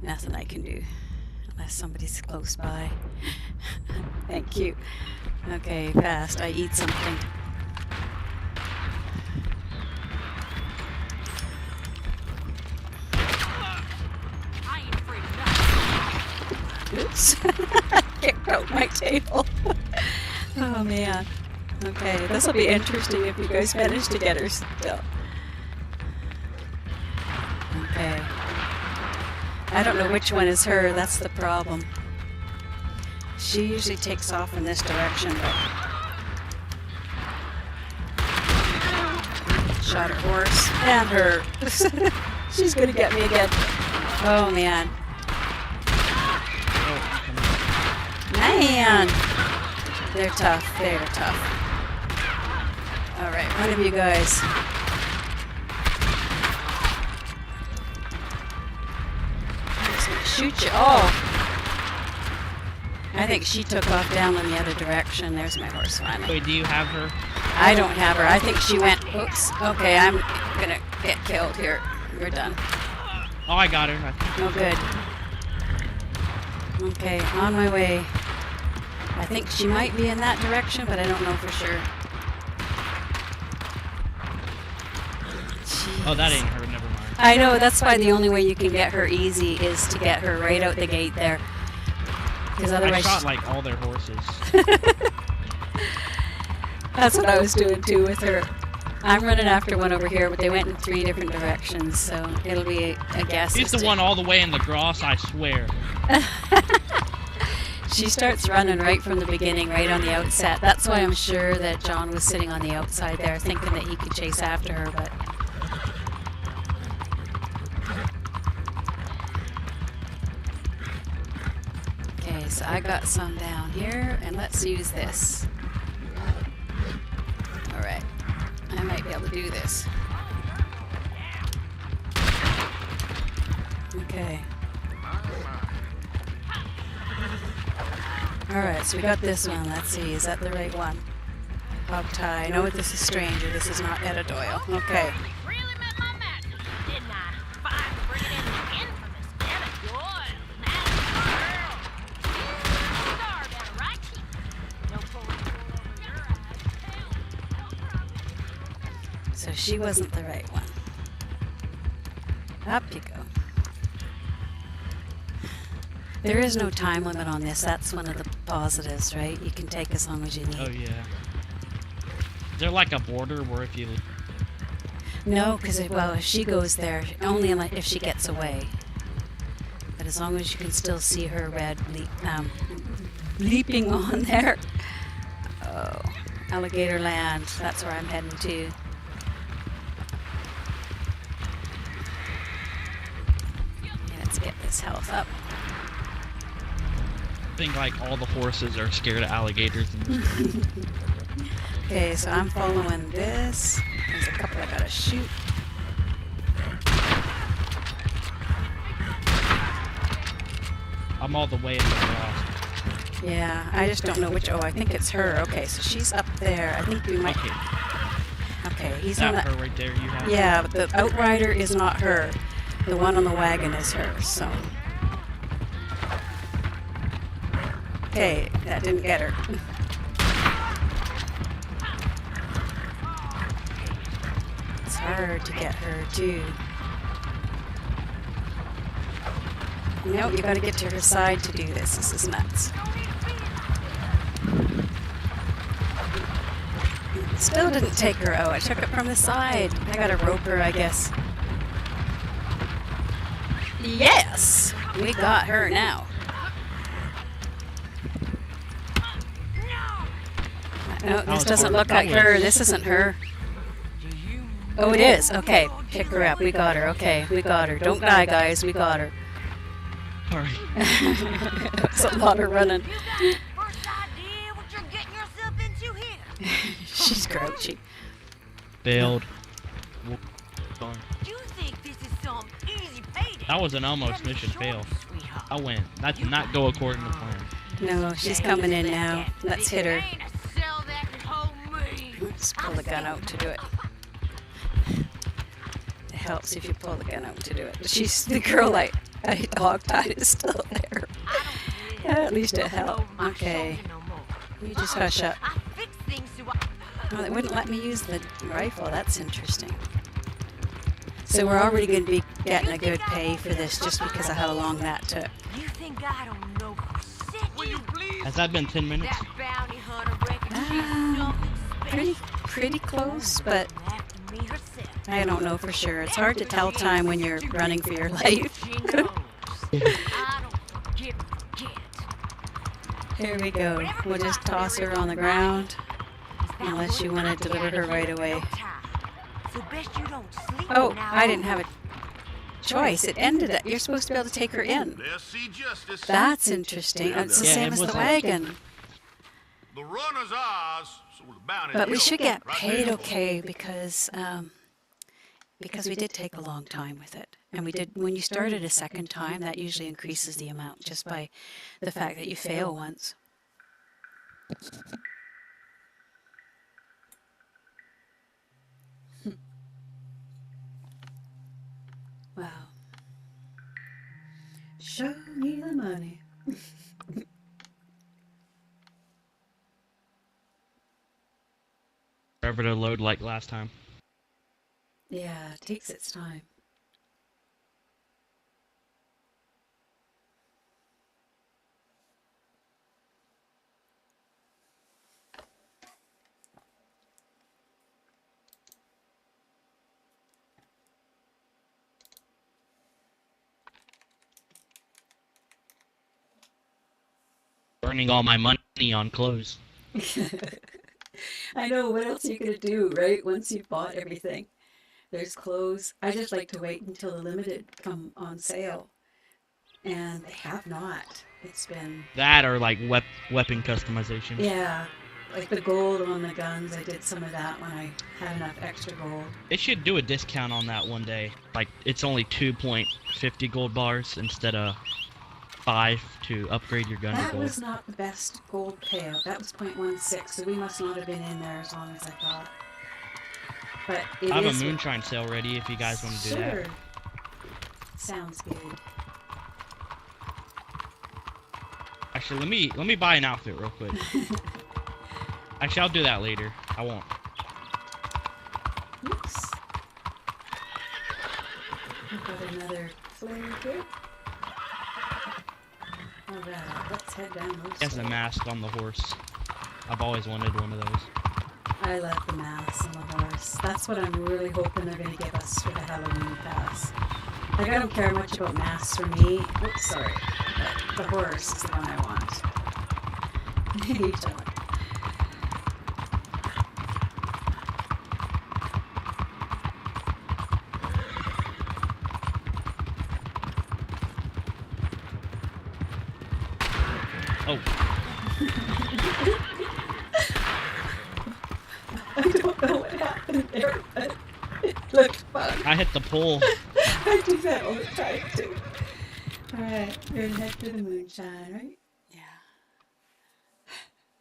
Nothing I can do. Unless somebody's close by. Thank you. Okay, fast. I eat something. I ain't afraid of nothing. Oops. I kicked out my table. Oh man. Okay, this will be interesting if you guys manage to get her still. Okay. I don't know which one is her, that's the problem. She usually takes off in this direction, but... Shot her horse. And her. She's gonna get me again. Oh man. Man! They're tough, they're tough. Alright, one of you guys. I'm just gonna shoot you. Oh! I think she took off down in the other direction. There's my horse finally. Wait, do you have her? I don't have her. I think she went. Oops. Okay, I'm gonna get killed here. We're done. Oh, I got her. Oh, good. Okay, on my way. I think she might be in that direction, but I don't know for sure. Oh, that Jeez. ain't her. Never mind. I know, that's why the only way you can get her easy is to get her right out the gate there. Because I otherwise... shot like all their horses. That's what I was doing too with her. I'm running after one over here, but they went in 3 different directions, so it'll be a guess. He's the one all the way in the grass, I swear. She starts running right from the beginning, right on the outset. That's why I'm sure that John was sitting on the outside there, thinking that he could chase after her, but... Okay, so I got some down here, and let's use this. Alright. I might be able to do this. Okay. Alright, so we got this one. Let's see, is that the right one? Hog tie. I know this is Stranger. This is not Etta Doyle. Okay. Really met my match, didn't I? Fine for bringing in the infamous Etta Doyle. That's the girl. Star better, right? No pulling over your eyes. So she wasn't the right one. Up you go. There is no time limit on this. That's one of the positives, right? You can take as long as you need. Oh, yeah. Is there like a border where if you... No, because, well, if she goes there, only if she gets away. But as long as you can still see her red leaping on there. Oh, Alligator Land. That's where I'm heading to. Let's get this health up. I think like all the horses are scared of alligators. And Okay, so I'm following this. There's a couple I gotta shoot. I'm all the way in the grass. Yeah, I just don't know which. Oh, I think it's her. Okay, so she's up there. I think we might. Okay, Okay, he's on that that. her right there you have. Yeah, but the Outrider is not her. The one on the wagon is her, so. Okay, that didn't get her. It's hard to get her, too. Nope, you gotta get to her side to do this. This is nuts. Still didn't take her out. I took it from the side. I gotta rope her, I guess. Yes! We got her now. No, this doesn't look like her. This isn't her. Oh, it is. Okay, pick her up. We got her. Okay, we got her. Don't die, guys. We got her. Sorry. That's a lot of running. First idea what you're getting yourself into here. She's grouchy. Failed. You think this is some easy payday? That was an almost mission fail. I went. That did not go according to plan. No, she's coming in now. Let's hit her. Sell that and hold me. Let's pull the gun out to do it. helps if you pull the gun out to do it. She's the girl I hog-tied is still there. Yeah, at least it helped. Okay. You just hush up. Oh, they wouldn't let me use the rifle. That's interesting. So we're already going to be getting a good pay for this just because of how long that took. You think I don't know who Has that been 10 minutes? Pretty close, but I don't know for sure. It's hard to tell time when you're running for your life. Here we go. We'll just toss her on the ground, unless you want to deliver her right away. Oh, I didn't have a choice. It ended it. You're supposed to be able to take her in. That's interesting. It's the same as the wagon. The runner's ours, so the bounty. But we should get paid okay because we did take a long time with it. And we did, when you start it a second time, that usually increases the amount just by the fact that you fail once. Wow. Show me the money. Forever to load like last time. Yeah, it takes its time. Burning all my money on clothes. I know, what else are you going to do, right? Once you've bought everything. There's clothes. I just like to wait until the limited come on sale. And they have not. It's been... That or like weapon customization. Yeah. Like the gold on the guns, I did some of that when I had enough extra gold. They should do a discount on that one day. Like, it's only 2.50 gold bars instead of 5 to upgrade your gun to That gold. was not the best gold payout. That was 0.16, so we must not have been in there as long as I thought. But it I have is a moonshine sale ready if you guys want to do that. Sure. Sounds good. Actually, let me buy an outfit real quick. Actually, I'll do that later. I won't. Oops. I've got another flare here. Alright, let's head down those He has a stairs. mask on the horse. I've always wanted one of those. I love the mask on the horse. That's what I'm really hoping they're going to give us for the Halloween pass. Like, I don't care much about masks for me. Oops, sorry. But the horse is the one I want. You don't. Oh, I don't know what happened there, but it looked fun. I hit the pole. I do that all the time, too. Alright, we're gonna head for the moonshine, right? Yeah.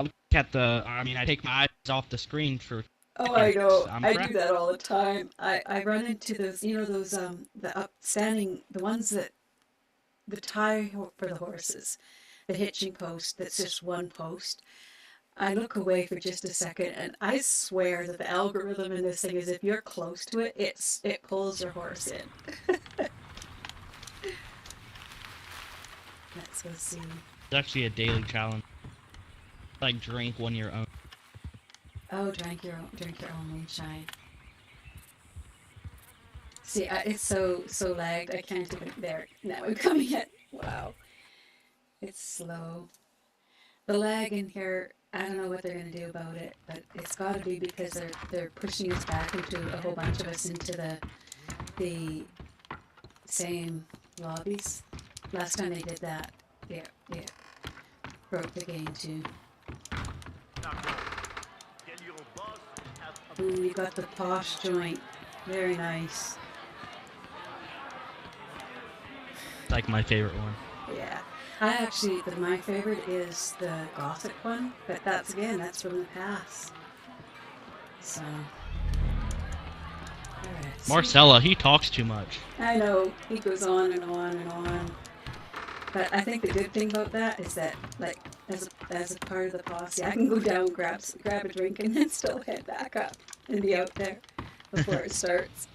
I look at the. I mean, I take my eyes off the screen for. Oh, I know. I'm I correct. do that all the time. I run into those, you know, those, the upstanding, the ones that, the tie for the horses, the hitching post that's just one post. I look away for just a second, and I swear that the algorithm in this thing is if you're close to it, it pulls your horse in. Let's go see. It's actually a daily challenge. Like drink one your own. Oh, drink your own moonshine. See, it's so lagged. I can't even. There, now I'm coming in. Wow, it's slow. The lag in here. I don't know what they're gonna do about it, but it's got to be because they're pushing us back into a whole bunch of us into the same lobbies. Last time they did that, yeah, broke the game too. Ooh, you got the posh joint. Very nice. It's like my favorite one. Yeah. I actually, my favorite is the Gothic one, but that's from the past. So, alright. Marcella, he talks too much. I know, he goes on and on and on. But I think the good thing about that is that, like, as a part of the posse, I can go down, grab a drink, and then still head back up and be out there before it starts.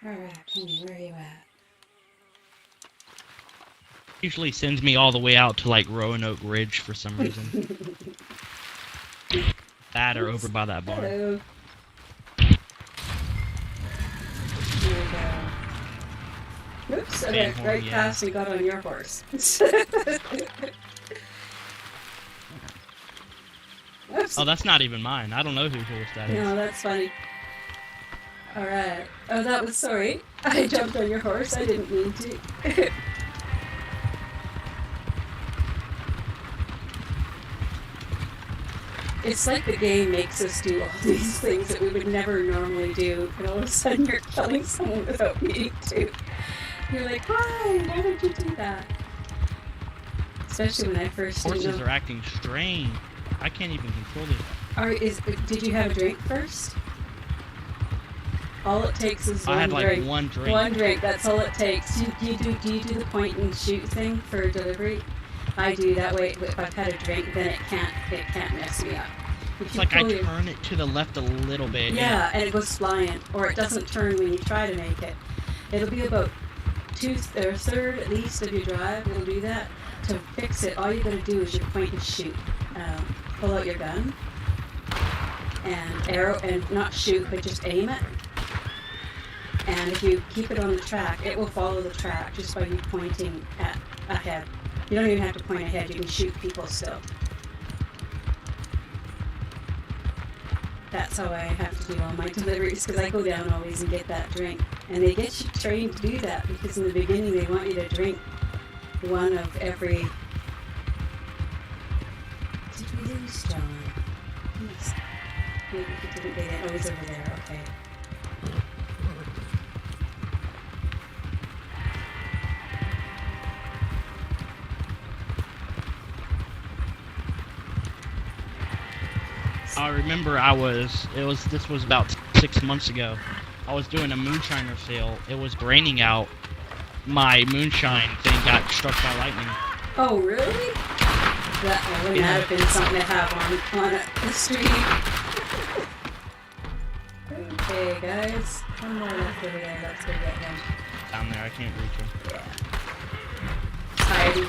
Alright, Penny, where are you at? Usually sends me all the way out to like Roanoke Ridge for some reason. That or over by that bar. Hello. Here we go. Oops, I went right past and got on your horse. Oops. Oh, that's not even mine. I don't know whose horse that is. No, that's funny. Alright. Oh, that was sorry. I jumped on your horse. I didn't mean to. It's like the game makes us do all these things that we would never normally do, and all of a sudden you're killing someone without meaning to. You're like, why? Why did you do that? Especially when I first Horses are acting strange. I can't even control this. Did you have a drink first? All it takes is one drink. I had like one drink. One drink, that's all it takes. Do you do the point and shoot thing for delivery? I do that way. If I've had a drink, then it can't mess me up. It's like I turn it to the left a little bit. Yeah, and it goes flying, or it doesn't turn when you try to make it. It'll be about a third at least of your drive. It'll do that. To fix it, all you gotta do is you point and shoot. Pull out your gun and arrow, and not shoot, but just aim it. And if you keep it on the track, it will follow the track just by you pointing ahead. You don't even have to point ahead, you can shoot people still. That's how I have to do all my deliveries, because I go down always and get that drink. And they get you trained to do that, because in the beginning they want you to drink one of every... Did we lose John? Yes. Maybe he didn't get it. Oh, he's over there, okay. I remember this was about 6 months ago. I was doing a moonshiner sale. It was raining out. My moonshine thing got struck by lightning. Oh, really? That wouldn't have been something to have on the street. Okay, guys. One more left over there. Let's go get him. Down there, I can't reach him. Yeah. Tidy.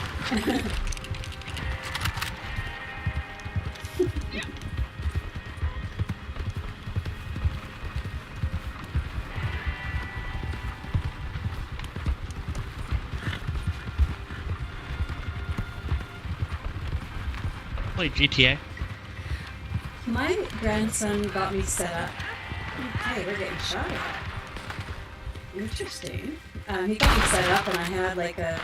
Played GTA. My grandson got me set up. Hey, we're getting shot at. Interesting. He got me set up, and I had like a,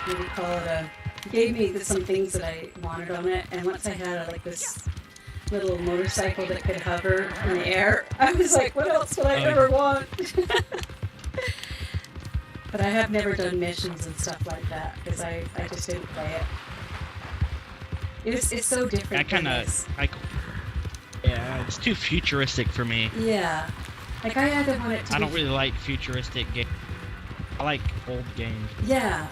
what do you call it, he gave me some things that I wanted on it, and once I had like this little motorcycle that could hover in the air, I was like, what else would I ever want? But I have never done missions and stuff like that, because I just didn't play it. It's so different. Yeah, it's too futuristic for me. Yeah. Like, I either want it to I don't really like futuristic games. I like old games. Yeah.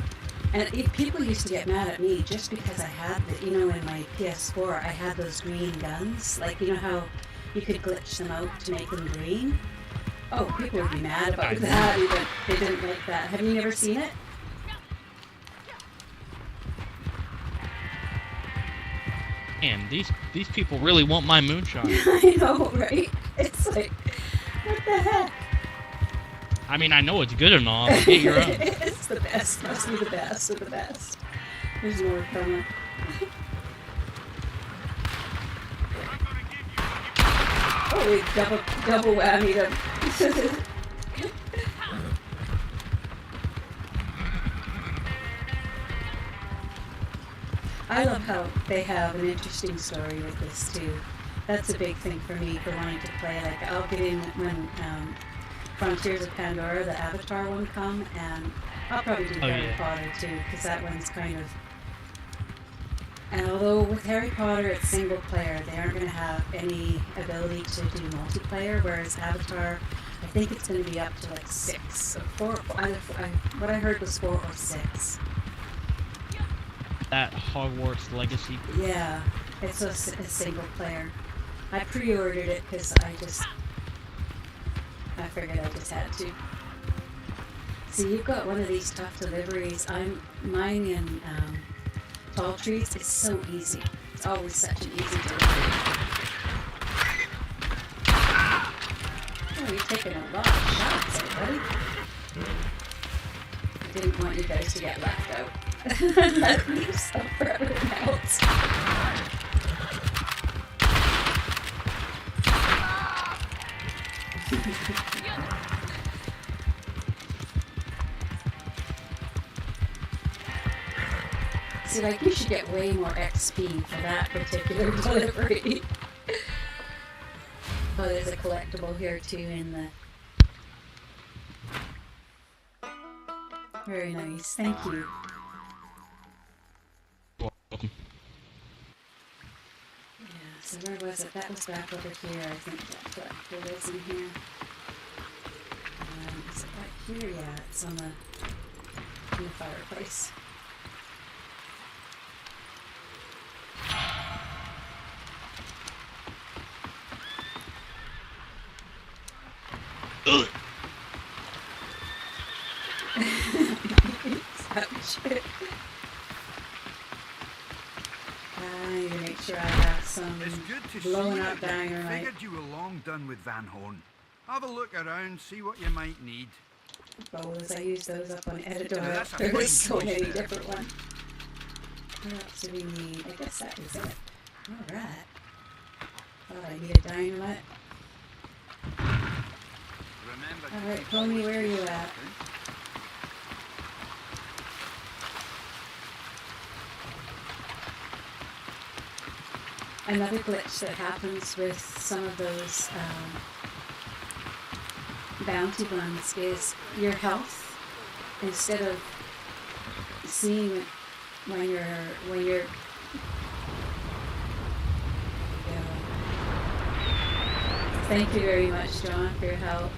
And people used to get mad at me just because I had in my PS4, I had those green guns. Like, you know how you could glitch them out to make them green? Oh, people would be mad about that. Even they didn't like that. Have you never seen it? Man, these people really want my moonshine. I know, right? It's like, what the heck? I mean, I know it's good and all, but get your own. It's the best. Must be the best of the best. There's more coming. Oh, we double whammied him. I love how they have an interesting story with this too. That's a big thing for me for wanting to play. Like, I'll get in when Frontiers of Pandora, the Avatar one, come, and I'll probably do Harry Potter too, because that one's kind of And although with Harry Potter it's single player, they aren't going to have any ability to do multiplayer, whereas Avatar, I think it's going to be up to like 6 or 4. What I heard was 4 or 6. That Hogwarts Legacy. Yeah, it's a single player. I pre-ordered it because I figured I just had to. See, you've got one of these tough deliveries. Mine in Tall Trees is so easy. It's always such an easy delivery. Oh, you're taking a lot of shots, buddy. I didn't want you guys to get left out. Let me suffer everyone else. See, like, you should get way more XP for that particular delivery. Oh, there's a collectible here too in the... Very nice, thank you. Welcome. Yeah, so where was it? That was back over here, I think that collectible is in here. Is it back here? Yeah, it's on in the fireplace. Ouch. I need to make sure I have some It's good to blowing see up you. dynamite. Figured you were long done with Van Horn. Have a look around, see what you might need. Bows, I use those up on editor. Now, that's a There's fine so choice many there. different ones. What else do we need? I guess that is it. Alright. Thought I needed dynamite. Remember to Alright, keep Pony, always where are you close, at? okay? Another glitch that happens with some of those bounty ones is your health, instead of seeing it when you're yeah. Thank you very much, John, for your help.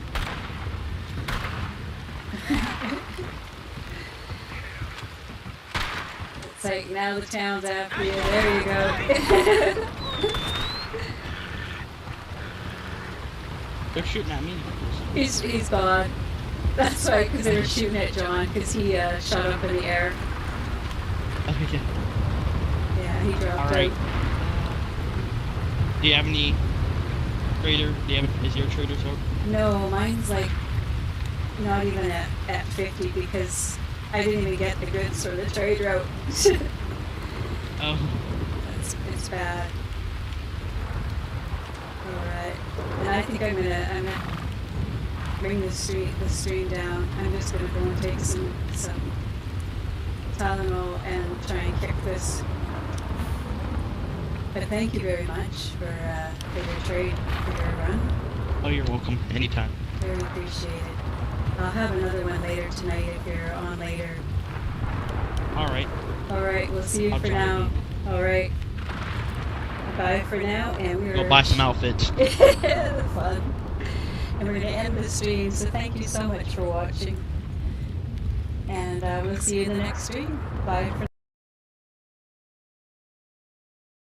It's like, now the town's after you. There you go. They're shooting at me. He's gone. That's right, because they were shooting at John, because he shot up in the air. Okay. Yeah, he dropped Alright. out. Do you have any trader? Is your trader sold? No, mine's like not even at 50 because I didn't even get the goods for the trade route. Oh. It's bad. Alright. And I think I'm gonna bring the stream down. I'm just gonna go and take some Tylenol and try and kick this. But thank you very much for your trade, for your run. Oh, you're welcome. Anytime. Very appreciated. I'll have another one later tonight if you're on later. Alright. Alright, we'll see you I'll for join now. you. Alright. Bye for now, and we're... Go buy some outfits. Fun. And we're going to end the stream, so thank you so much for watching. And we'll see you in the next stream. Bye for